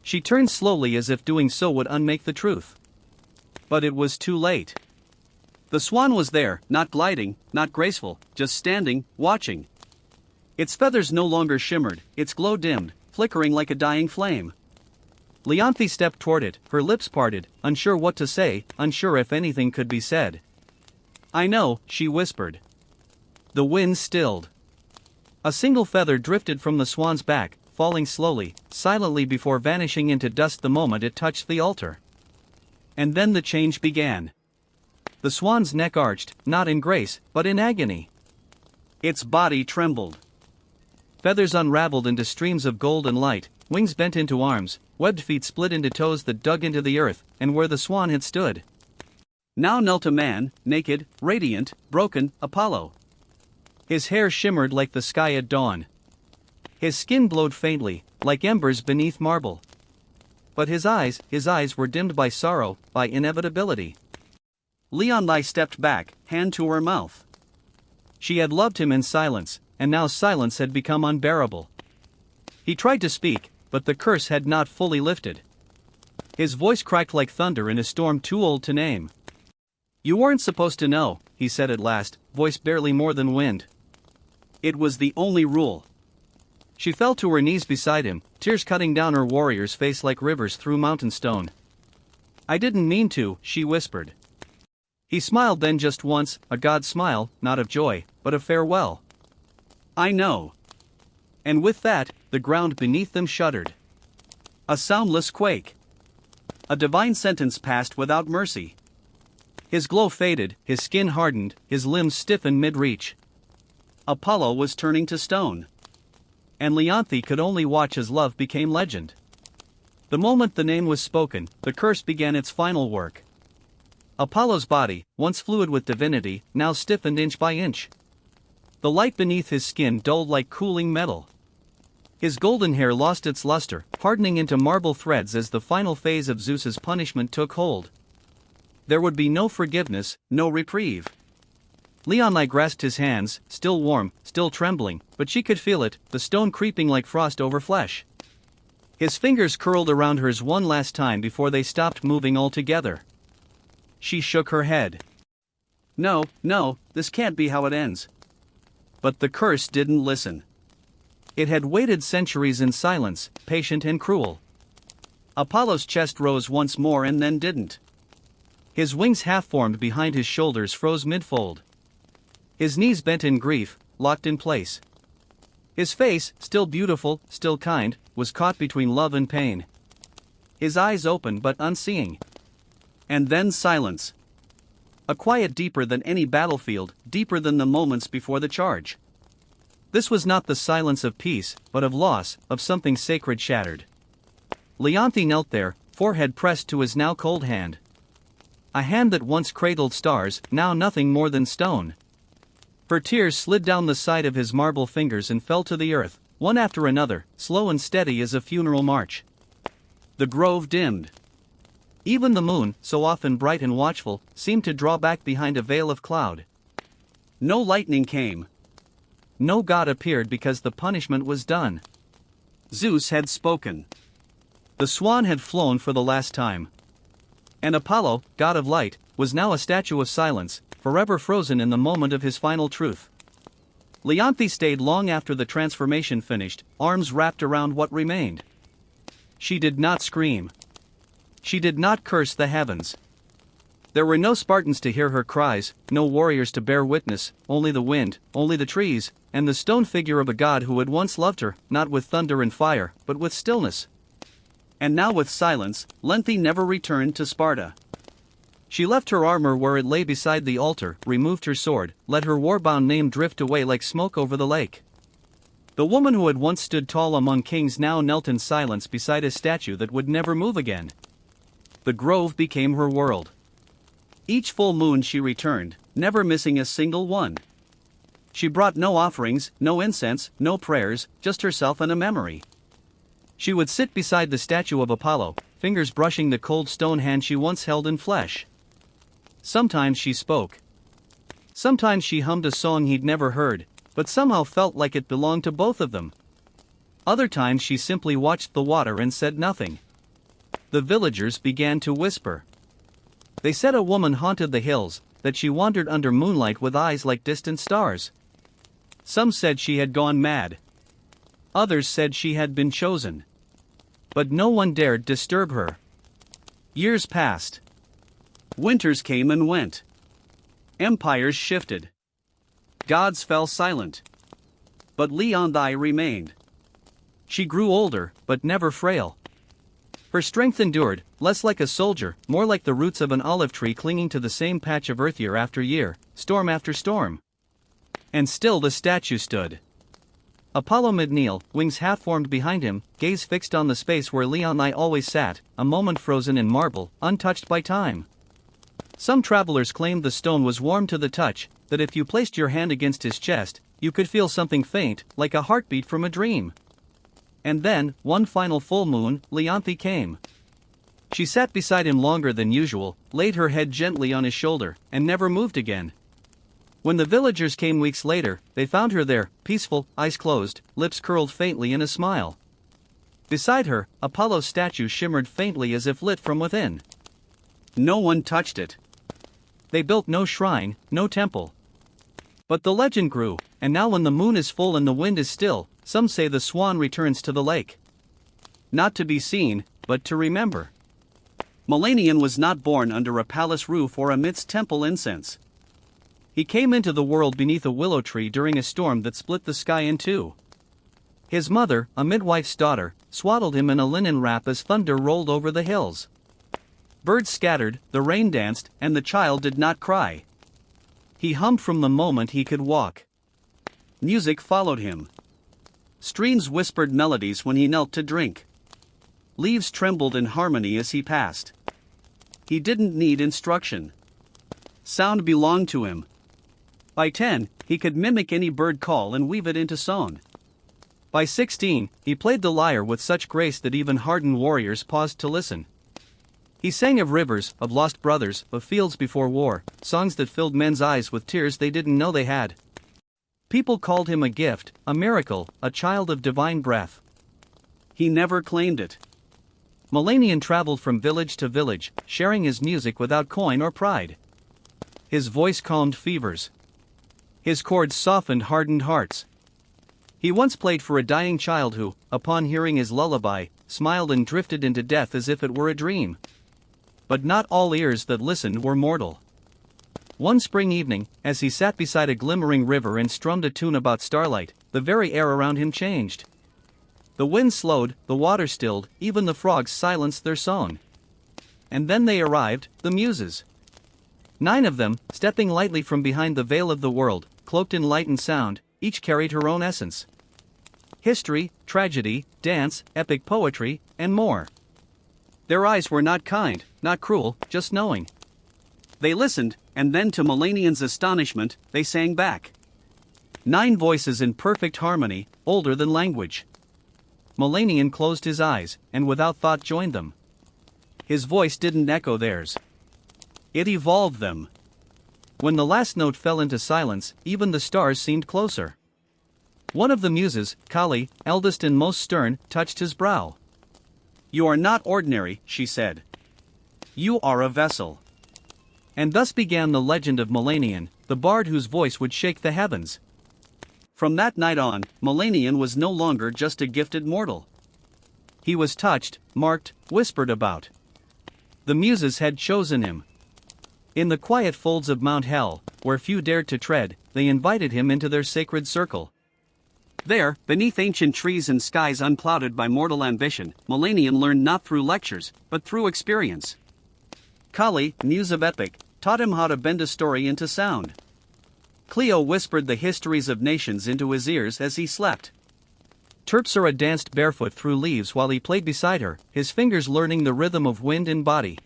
She turned slowly as if doing so would unmake the truth. But it was too late. The swan was there, not gliding, not graceful, just standing, watching. Its feathers no longer shimmered, its glow dimmed, flickering like a dying flame. Leonti stepped toward it, her lips parted, unsure what to say, unsure if anything could be said. "I know," she whispered. The wind stilled. A single feather drifted from the swan's back, falling slowly, silently before vanishing into dust the moment it touched the altar. And then the change began. The swan's neck arched, not in grace, but in agony. Its body trembled. Feathers unraveled into streams of gold and light, wings bent into arms, webbed feet split into toes that dug into the earth, and where the swan had stood now knelt a man, naked, radiant, broken, Apollo. His hair shimmered like the sky at dawn. His skin glowed faintly, like embers beneath marble. But his eyes were dimmed by sorrow, by inevitability. Leonti stepped back, hand to her mouth. She had loved him in silence, and now silence had become unbearable. He tried to speak, but the curse had not fully lifted. His voice cracked like thunder in a storm too old to name. "You weren't supposed to know," he said at last, voice barely more than wind. It was the only rule. She fell to her knees beside him, tears cutting down her warrior's face like rivers through mountain stone. "I didn't mean to," she whispered. He smiled then just once, a god smile, not of joy, but of farewell. "I know." And with that, the ground beneath them shuddered. A soundless quake. A divine sentence passed without mercy. His glow faded, his skin hardened, his limbs stiffened mid-reach. Apollo was turning to stone. And Leonti could only watch as love became legend. The moment the name was spoken, the curse began its final work. Apollo's body, once fluid with divinity, now stiffened inch by inch. The light beneath his skin dulled like cooling metal. His golden hair lost its luster, hardening into marble threads as the final phase of Zeus's punishment took hold. There would be no forgiveness, no reprieve. Leonai grasped his hands, still warm, still trembling, but she could feel it, the stone creeping like frost over flesh. His fingers curled around hers one last time before they stopped moving altogether. She shook her head. No, no, this can't be how it ends. But the curse didn't listen. It had waited centuries in silence, patient and cruel. Apollo's chest rose once more and then didn't. His wings half-formed behind his shoulders froze mid-fold. His knees bent in grief, locked in place. His face, still beautiful, still kind, was caught between love and pain. His eyes open but unseeing. And then silence. A quiet deeper than any battlefield, deeper than the moments before the charge. This was not the silence of peace, but of loss, of something sacred shattered. Leonthi knelt there, forehead pressed to his now cold hand. A hand that once cradled stars, now nothing more than stone. Her tears slid down the side of his marble fingers and fell to the earth, one after another, slow and steady as a funeral march. The grove dimmed. Even the moon, so often bright and watchful, seemed to draw back behind a veil of cloud. No lightning came. No god appeared because the punishment was done. Zeus had spoken. The swan had flown for the last time. And Apollo, god of light, was now a statue of silence, forever frozen in the moment of his final truth. Leonthi stayed long after the transformation finished, arms wrapped around what remained. She did not scream. She did not curse the heavens. There were no Spartans to hear her cries, no warriors to bear witness, only the wind, only the trees, and the stone figure of a god who had once loved her, not with thunder and fire, but with stillness. And now with silence, Lethe never returned to Sparta. She left her armor where it lay beside the altar, removed her sword, let her war-bound name drift away like smoke over the lake. The woman who had once stood tall among kings now knelt in silence beside a statue that would never move again. The grove became her world. Each full moon she returned, never missing a single one. She brought no offerings, no incense, no prayers, just herself and a memory. She would sit beside the statue of Apollo, fingers brushing the cold stone hand she once held in flesh. Sometimes she spoke. Sometimes she hummed a song he'd never heard, but somehow felt like it belonged to both of them. Other times she simply watched the water and said nothing. The villagers began to whisper. They said a woman haunted the hills, that she wandered under moonlight with eyes like distant stars. Some said she had gone mad. Others said she had been chosen. But no one dared disturb her. Years passed. Winters came and went. Empires shifted. Gods fell silent. But Leonthi remained. She grew older, but never frail. Her strength endured, less like a soldier, more like the roots of an olive tree clinging to the same patch of earth year after year, storm after storm. And still the statue stood. Apollo mid-kneel, wings half-formed behind him, gaze fixed on the space where Leonthi always sat, a moment frozen in marble, untouched by time. Some travelers claimed the stone was warm to the touch, that if you placed your hand against his chest, you could feel something faint, like a heartbeat from a dream. And then, one final full moon, Leonthi came. She sat beside him longer than usual, laid her head gently on his shoulder, and never moved again. When the villagers came weeks later, they found her there, peaceful, eyes closed, lips curled faintly in a smile. Beside her, Apollo's statue shimmered faintly as if lit from within. No one touched it. They built no shrine, no temple. But the legend grew, and now when the moon is full and the wind is still, some say the swan returns to the lake. Not to be seen, but to remember. Melanion was not born under a palace roof or amidst temple incense. He came into the world beneath a willow tree during a storm that split the sky in two. His mother, a midwife's daughter, swaddled him in a linen wrap as thunder rolled over the hills. Birds scattered, the rain danced, and the child did not cry. He hummed from the moment he could walk. Music followed him. Streams whispered melodies when he knelt to drink. Leaves trembled in harmony as he passed. He didn't need instruction. Sound belonged to him. By 10, he could mimic any bird call and weave it into song. By 16, he played the lyre with such grace that even hardened warriors paused to listen. He sang of rivers, of lost brothers, of fields before war, songs that filled men's eyes with tears they didn't know they had. People called him a gift, a miracle, a child of divine breath. He never claimed it. Melanian traveled from village to village, sharing his music without coin or pride. His voice calmed fevers. His chords softened hardened hearts. He once played for a dying child who, upon hearing his lullaby, smiled and drifted into death as if it were a dream. But not all ears that listened were mortal. One spring evening, as he sat beside a glimmering river and strummed a tune about starlight, the very air around him changed. The wind slowed, the water stilled, even the frogs silenced their song. And then they arrived, the Muses. 9 of them, stepping lightly from behind the veil of the world, cloaked in light and sound, each carried her own essence. History, tragedy, dance, epic poetry, and more. Their eyes were not kind, not cruel, just knowing. They listened, and then to Melanian's astonishment, they sang back. 9 voices in perfect harmony, older than language. Melanian closed his eyes, and without thought joined them. His voice didn't echo theirs. It evolved them. When the last note fell into silence, even the stars seemed closer. One of the Muses, Kali, eldest and most stern, touched his brow. "You are not ordinary," she said. "You are a vessel." And thus began the legend of Melanian, the bard whose voice would shake the heavens. From that night on, Melanian was no longer just a gifted mortal. He was touched, marked, whispered about. The Muses had chosen him. In the quiet folds of Mount Hell, where few dared to tread, they invited him into their sacred circle. There, beneath ancient trees and skies unclouded by mortal ambition, Melanian learned not through lectures, but through experience. Kali, muse of epic, taught him how to bend a story into sound. Clio whispered the histories of nations into his ears as he slept. Terpsira danced barefoot through leaves while he played beside her, his fingers learning the rhythm of wind and body.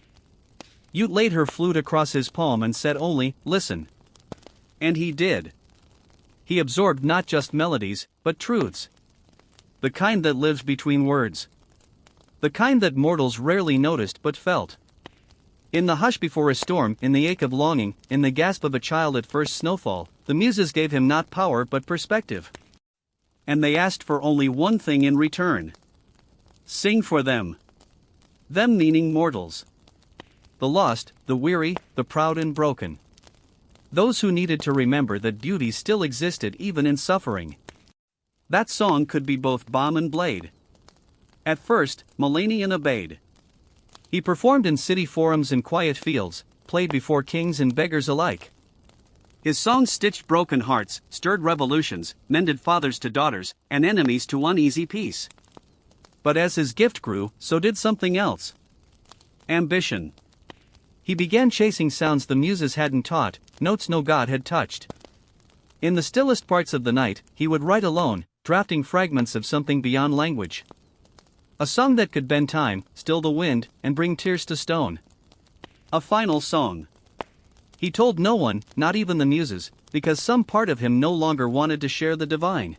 Ute laid her flute across his palm and said only, "Listen." And he did. He absorbed not just melodies, but truths. The kind that lives between words. The kind that mortals rarely noticed but felt. In the hush before a storm, in the ache of longing, in the gasp of a child at first snowfall, the Muses gave him not power but perspective. And they asked for only one thing in return. Sing for them. Them meaning mortals. The lost, the weary, the proud and broken. Those who needed to remember that beauty still existed even in suffering. That song could be both balm and blade. At first, Melanian obeyed. He performed in city forums and quiet fields, played before kings and beggars alike. His songs stitched broken hearts, stirred revolutions, mended fathers to daughters, and enemies to uneasy peace. But as his gift grew, so did something else. Ambition. He began chasing sounds the Muses hadn't taught, notes no god had touched. In the stillest parts of the night, he would write alone, drafting fragments of something beyond language. A song that could bend time, still the wind, and bring tears to stone. A final song. He told no one, not even the Muses, because some part of him no longer wanted to share the divine.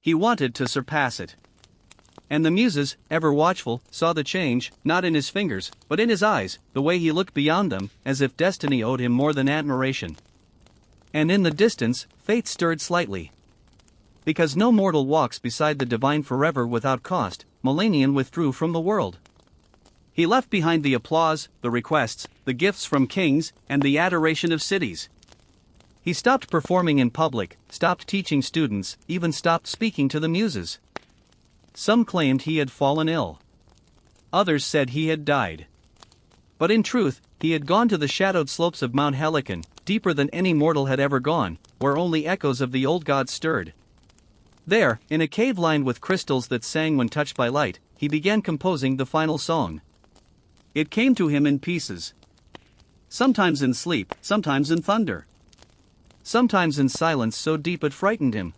He wanted to surpass it. And the Muses, ever watchful, saw the change, not in his fingers, but in his eyes, the way he looked beyond them, as if destiny owed him more than admiration. And in the distance, faith stirred slightly. Because no mortal walks beside the divine forever without cost, Melanian withdrew from the world. He left behind the applause, the requests, the gifts from kings, and the adoration of cities. He stopped performing in public, stopped teaching students, even stopped speaking to the Muses. Some claimed he had fallen ill. Others said he had died. But in truth, he had gone to the shadowed slopes of Mount Helicon, deeper than any mortal had ever gone, where only echoes of the old gods stirred. There, in a cave lined with crystals that sang when touched by light, he began composing the final song. It came to him in pieces. Sometimes in sleep, sometimes in thunder. Sometimes in silence so deep it frightened him.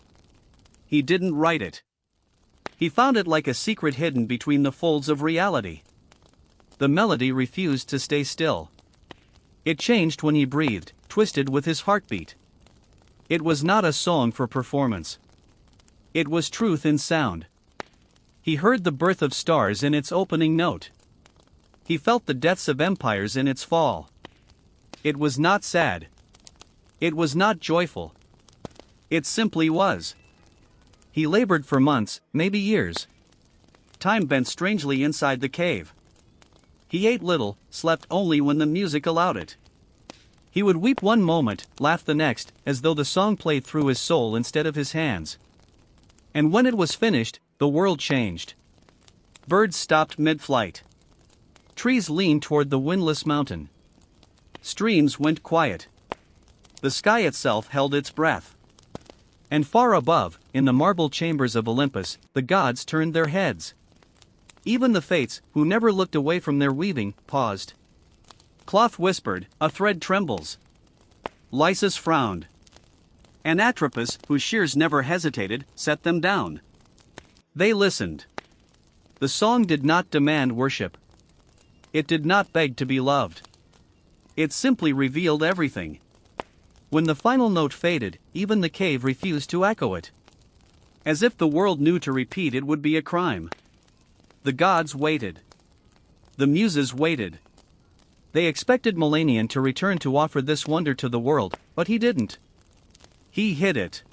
He didn't write it. He found it like a secret hidden between the folds of reality. The melody refused to stay still. It changed when he breathed, twisted with his heartbeat. It was not a song for performance. It was truth in sound. He heard the birth of stars in its opening note. He felt the deaths of empires in its fall. It was not sad. It was not joyful. It simply was. He labored for months, maybe years. Time bent strangely inside the cave. He ate little, slept only when the music allowed it. He would weep one moment, laugh the next, as though the song played through his soul instead of his hands. And when it was finished, the world changed. Birds stopped mid-flight. Trees leaned toward the windless mountain. Streams went quiet. The sky itself held its breath. And far above, in the marble chambers of Olympus, the gods turned their heads. Even the Fates, who never looked away from their weaving, paused. Cloth whispered, a thread trembles. Lysis frowned. And Atropos, whose shears never hesitated, set them down. They listened. The song did not demand worship. It did not beg to be loved. It simply revealed everything. When the final note faded, even the cave refused to echo it. As if the world knew to repeat it would be a crime. The gods waited. The muses waited. They expected Milanion to return to offer this wonder to the world, but he didn't. He hid it.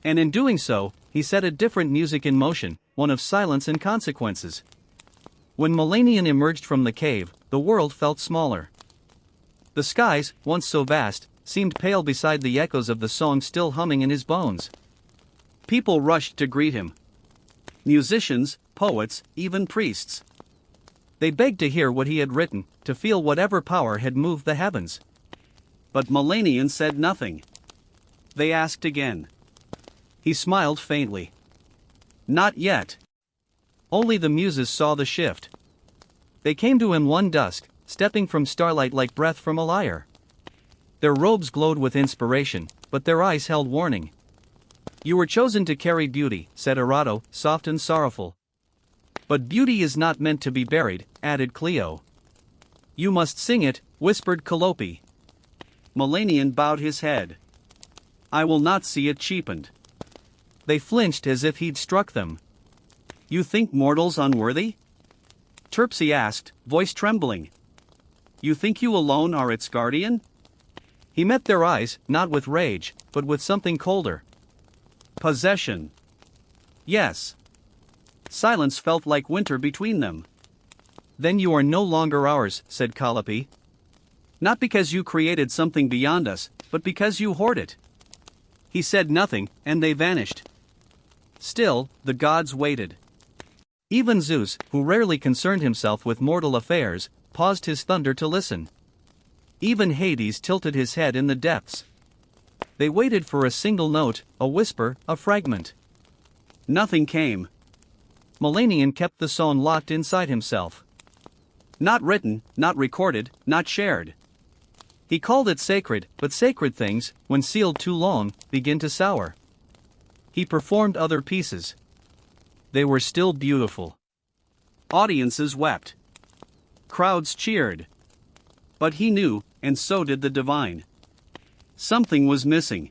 And in doing so, he set a different music in motion, one of silence and consequences. When Milanion emerged from the cave, the world felt smaller. The skies, once so vast, seemed pale beside the echoes of the song still humming in his bones. People rushed to greet him. Musicians, poets, even priests. They begged to hear what he had written, to feel whatever power had moved the heavens. But Milanion said nothing. They asked again. He smiled faintly. Not yet. Only the muses saw the shift. They came to him one dusk, stepping from starlight like breath from a lyre. Their robes glowed with inspiration, but their eyes held warning. You were chosen to carry beauty, said Erato, soft and sorrowful. But beauty is not meant to be buried, added Cleo. You must sing it, whispered Calliope. Milanion bowed his head. I will not see it cheapened. They flinched as if he'd struck them. You think mortals unworthy? Terpsy asked, voice trembling. You think you alone are its guardian? He met their eyes, not with rage, but with something colder. Possession. Yes. Silence felt like winter between them. Then you are no longer ours, said Calliope. Not because you created something beyond us, but because you hoard it. He said nothing, and they vanished. Still, the gods waited. Even Zeus, who rarely concerned himself with mortal affairs, paused his thunder to listen. Even Hades tilted his head in the depths. They waited for a single note, a whisper, a fragment. Nothing came. Milanion kept the song locked inside himself. Not written, not recorded, not shared. He called it sacred, but sacred things, when sealed too long, begin to sour. He performed other pieces. They were still beautiful. Audiences wept. Crowds cheered. But he knew, and so did the divine. Something was missing.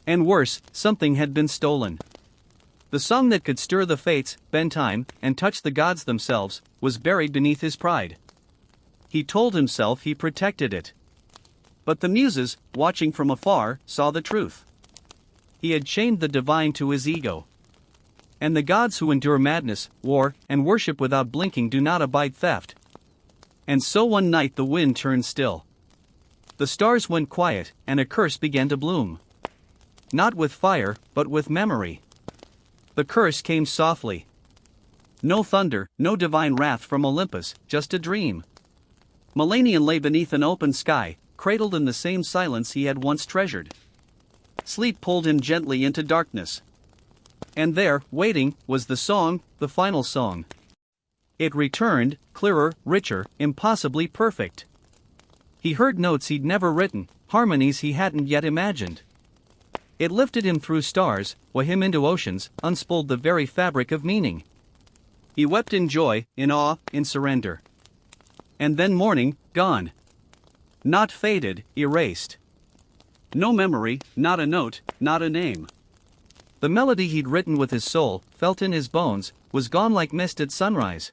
And worse, something had been stolen. The song that could stir the fates, bend time, and touch the gods themselves, was buried beneath his pride. He told himself he protected it. But the muses, watching from afar, saw the truth. He had chained the divine to his ego. And the gods who endure madness, war, and worship without blinking do not abide theft. And so one night the wind turned still. The stars went quiet, and a curse began to bloom. Not with fire, but with memory. The curse came softly. No thunder, no divine wrath from Olympus, just a dream. Milanion lay beneath an open sky, cradled in the same silence he had once treasured. Sleep pulled him gently into darkness. And there, waiting, was the song, the final song. It returned, clearer, richer, impossibly perfect. He heard notes he'd never written, harmonies he hadn't yet imagined. It lifted him through stars, bore him into oceans, unspooled the very fabric of meaning. He wept in joy, in awe, in surrender. And then morning, gone. Not faded, erased. No memory, not a note, not a name. The melody he'd written with his soul, felt in his bones, was gone like mist at sunrise.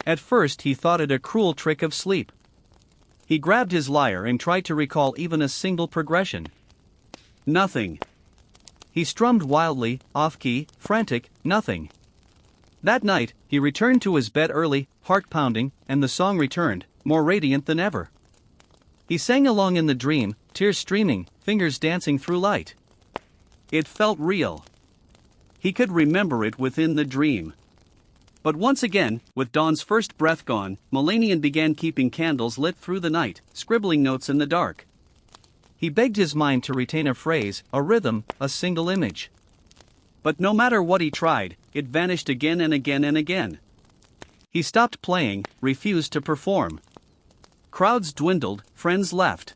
At first he thought it a cruel trick of sleep. He grabbed his lyre and tried to recall even a single progression. Nothing. He strummed wildly, off-key, frantic, nothing. That night, he returned to his bed early, heart pounding, and the song returned, more radiant than ever. He sang along in the dream, tears streaming, fingers dancing through light. It felt real. He could remember it within the dream. But once again, with dawn's first breath gone, Melanian began keeping candles lit through the night, scribbling notes in the dark. He begged his mind to retain a phrase, a rhythm, a single image. But no matter what he tried, it vanished again and again and again. He stopped playing, refused to perform. Crowds dwindled, friends left.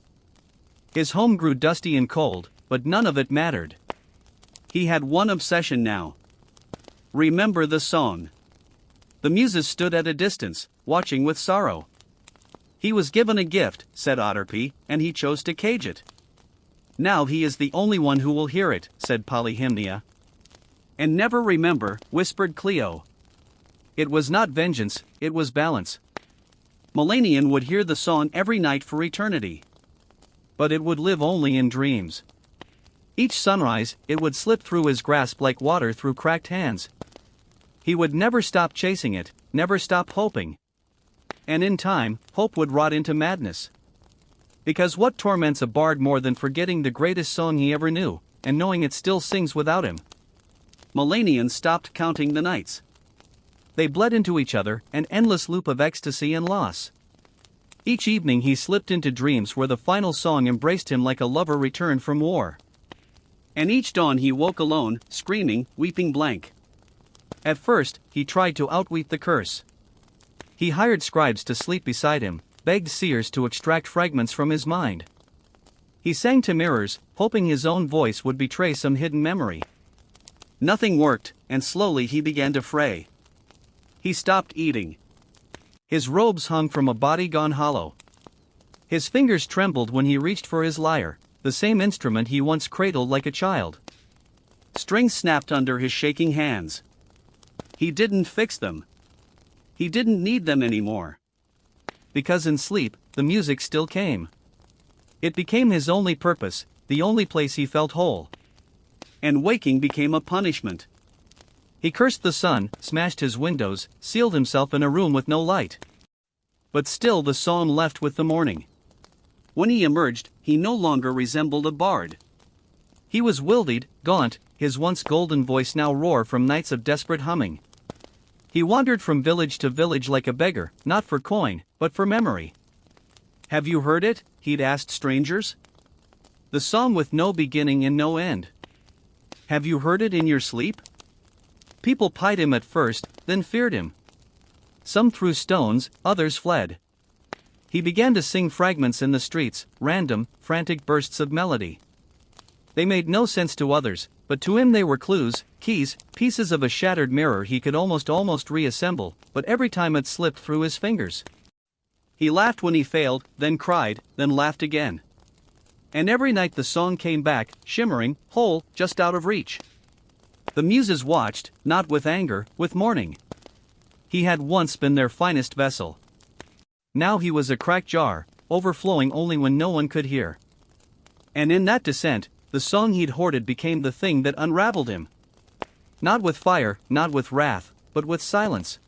His home grew dusty and cold, but none of it mattered. He had one obsession now. Remember the song. The muses stood at a distance, watching with sorrow. He was given a gift, said Otterpie, and he chose to cage it. Now he is the only one who will hear it, said Polyhymnia. And never remember, whispered Cleo. It was not vengeance, it was balance. Melanian would hear the song every night for eternity. But it would live only in dreams. Each sunrise, it would slip through his grasp like water through cracked hands. He would never stop chasing it, never stop hoping. And in time, hope would rot into madness. Because what torments a bard more than forgetting the greatest song he ever knew, and knowing it still sings without him? Melanian stopped counting the nights. They bled into each other, an endless loop of ecstasy and loss. Each evening he slipped into dreams where the final song embraced him like a lover returned from war. And each dawn he woke alone, screaming, weeping blank. At first, he tried to outweep the curse. He hired scribes to sleep beside him, begged seers to extract fragments from his mind. He sang to mirrors, hoping his own voice would betray some hidden memory. Nothing worked, and slowly he began to fray. He stopped eating. His robes hung from a body gone hollow. His fingers trembled when he reached for his lyre, the same instrument he once cradled like a child. Strings snapped under his shaking hands. He didn't fix them. He didn't need them anymore. Because in sleep, the music still came. It became his only purpose, the only place he felt whole. And waking became a punishment. He cursed the sun, smashed his windows, sealed himself in a room with no light. But still the song left with the morning. When he emerged, he no longer resembled a bard. He was wildeed, gaunt, his once golden voice now roared from nights of desperate humming. He wandered from village to village like a beggar, not for coin, but for memory. Have you heard it? He'd asked strangers. The song with no beginning and no end. Have you heard it in your sleep? People pied him at first, then feared him. Some threw stones, others fled. He began to sing fragments in the streets, random, frantic bursts of melody. They made no sense to others, but to him they were clues, keys, pieces of a shattered mirror he could almost reassemble, but every time it slipped through his fingers. He laughed when he failed, then cried, then laughed again. And every night the song came back, shimmering, whole, just out of reach. The muses watched, not with anger, with mourning. He had once been their finest vessel. Now he was a cracked jar, overflowing only when no one could hear. And in that descent, the song he'd hoarded became the thing that unraveled him. Not with fire, not with wrath, but with silence.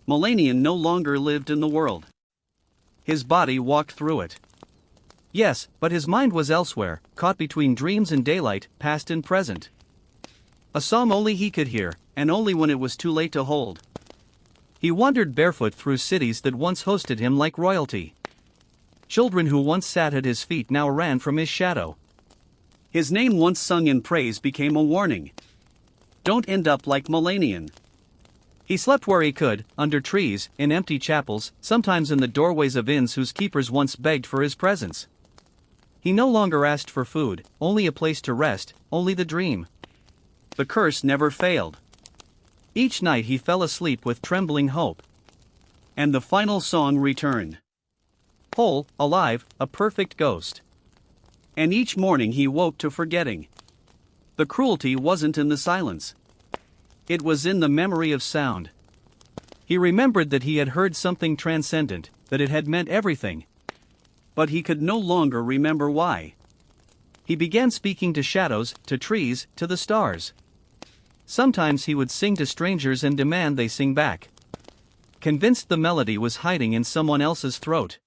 Melanian no longer lived in the world. His body walked through it. Yes, but his mind was elsewhere, caught between dreams and daylight, past and present. A song only he could hear, and only when it was too late to hold. He wandered barefoot through cities that once hosted him like royalty. Children who once sat at his feet now ran from his shadow. His name once sung in praise became a warning. Don't end up like Melanian. He slept where he could, under trees, in empty chapels, sometimes in the doorways of inns whose keepers once begged for his presence. He no longer asked for food, only a place to rest, only the dream. The curse never failed. Each night he fell asleep with trembling hope. And the final song returned. Whole, alive, a perfect ghost. And each morning he woke to forgetting. The cruelty wasn't in the silence. It was in the memory of sound. He remembered that he had heard something transcendent, that it had meant everything. But he could no longer remember why. He began speaking to shadows, to trees, to the stars. Sometimes he would sing to strangers and demand they sing back, convinced the melody was hiding in someone else's throat.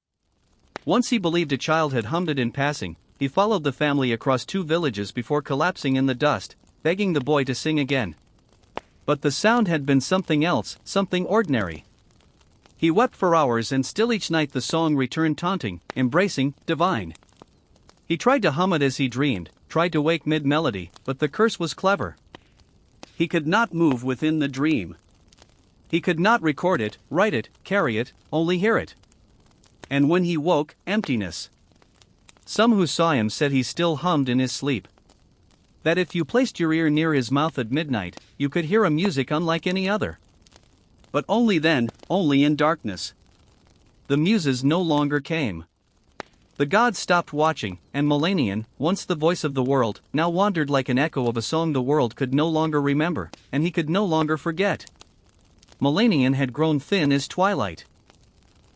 Once he believed a child had hummed it in passing. He followed the family across 2 villages before collapsing in the dust, begging the boy to sing again. But the sound had been something else, something ordinary. He wept for hours, and still each night the song returned, taunting, embracing, divine. He tried to hum it as he dreamed, tried to wake mid-melody, but the curse was clever. He could not move within the dream. He could not record it, write it, carry it, only hear it. And when he woke, emptiness. Some who saw him said he still hummed in his sleep. That if you placed your ear near his mouth at midnight, you could hear a music unlike any other. But only then, only in darkness. The muses no longer came. The gods stopped watching, and Milanian, once the voice of the world, now wandered like an echo of a song the world could no longer remember, and he could no longer forget. Milanian had grown thin as twilight.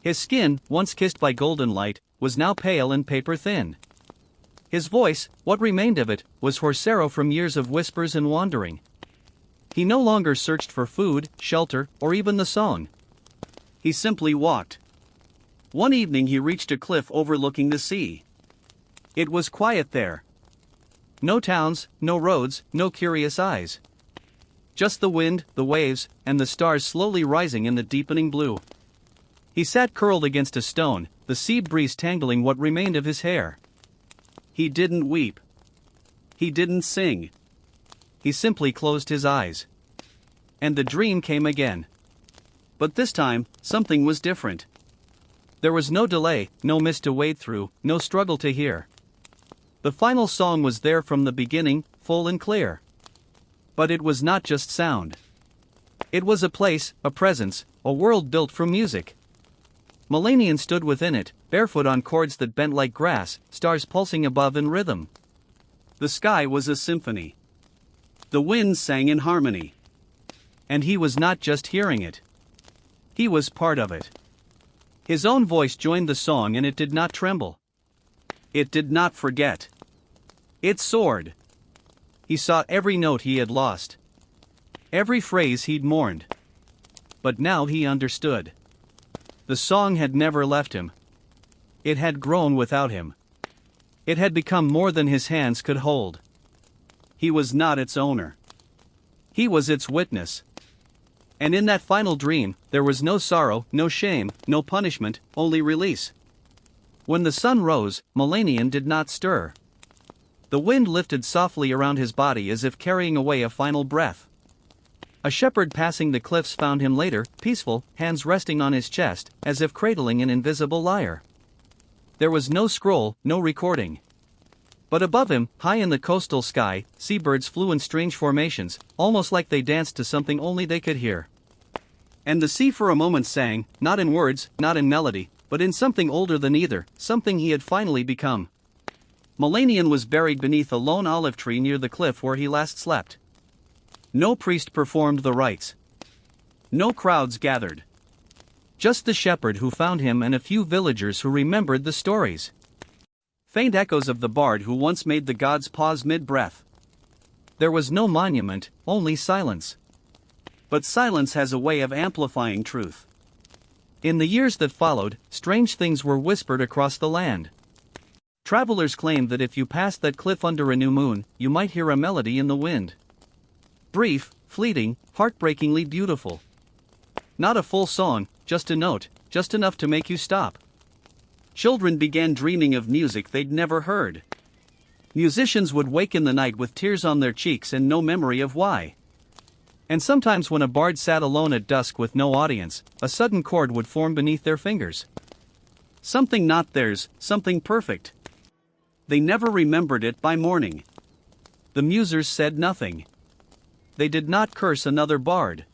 His skin, once kissed by golden light, was now pale and paper-thin. His voice, what remained of it, was hoarse from years of whispers and wandering. He no longer searched for food, shelter, or even the song. He simply walked. One evening he reached a cliff overlooking the sea. It was quiet there. No towns, no roads, no curious eyes. Just the wind, the waves, and the stars slowly rising in the deepening blue. He sat curled against a stone, the sea breeze tangling what remained of his hair. He didn't weep. He didn't sing. He simply closed his eyes. And the dream came again. But this time, something was different. There was no delay, no mist to wade through, no struggle to hear. The final song was there from the beginning, full and clear. But it was not just sound. It was a place, a presence, a world built from music. Milanian stood within it, barefoot on chords that bent like grass, stars pulsing above in rhythm. The sky was a symphony. The wind sang in harmony. And he was not just hearing it. He was part of it. His own voice joined the song, and it did not tremble. It did not forget. It soared. He saw every note he had lost. Every phrase he'd mourned. But now he understood. The song had never left him. It had grown without him. It had become more than his hands could hold. He was not its owner. He was its witness. And in that final dream, there was no sorrow, no shame, no punishment, only release. When the sun rose, Milanian did not stir. The wind lifted softly around his body as if carrying away a final breath. A shepherd passing the cliffs found him later, peaceful, hands resting on his chest, as if cradling an invisible lyre. There was no scroll, no recording. But above him, high in the coastal sky, seabirds flew in strange formations, almost like they danced to something only they could hear. And the sea for a moment sang, not in words, not in melody, but in something older than either, something he had finally become. Milanian was buried beneath a lone olive tree near the cliff where he last slept. No priest performed the rites. No crowds gathered. Just the shepherd who found him and a few villagers who remembered the stories. Faint echoes of the bard who once made the gods pause mid-breath. There was no monument, only silence. But silence has a way of amplifying truth. In the years that followed, strange things were whispered across the land. Travelers claimed that if you passed that cliff under a new moon, you might hear a melody in the wind. Brief, fleeting, heartbreakingly beautiful. Not a full song, just a note, just enough to make you stop. Children began dreaming of music they'd never heard. Musicians would wake in the night with tears on their cheeks and no memory of why. And sometimes when a bard sat alone at dusk with no audience, a sudden chord would form beneath their fingers. Something not theirs, something perfect. They never remembered it by morning. The musers said nothing. They did not curse another bard.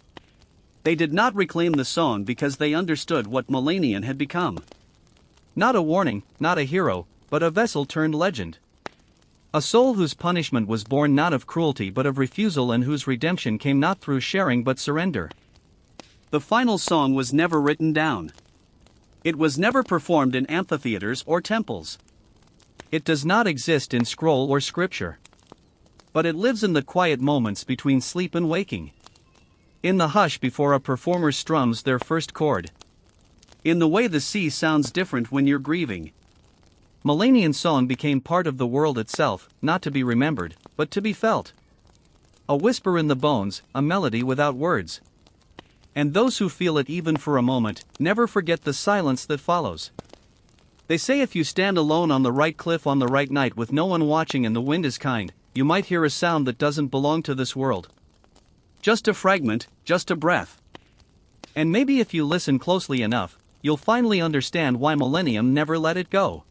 They did not reclaim the song because they understood what Milanian had become. Not a warning, not a hero, but a vessel turned legend. A soul whose punishment was born not of cruelty but of refusal, and whose redemption came not through sharing but surrender. The final song was never written down. It was never performed in amphitheaters or temples. It does not exist in scroll or scripture. But it lives in the quiet moments between sleep and waking. In the hush before a performer strums their first chord. In the way the sea sounds different when you're grieving. Millennian song became part of the world itself, not to be remembered, but to be felt. A whisper in the bones, a melody without words. And those who feel it even for a moment, never forget the silence that follows. They say if you stand alone on the right cliff on the right night with no one watching and the wind is kind, you might hear a sound that doesn't belong to this world. Just a fragment, just a breath. And maybe if you listen closely enough, you'll finally understand why Millennium never let it go.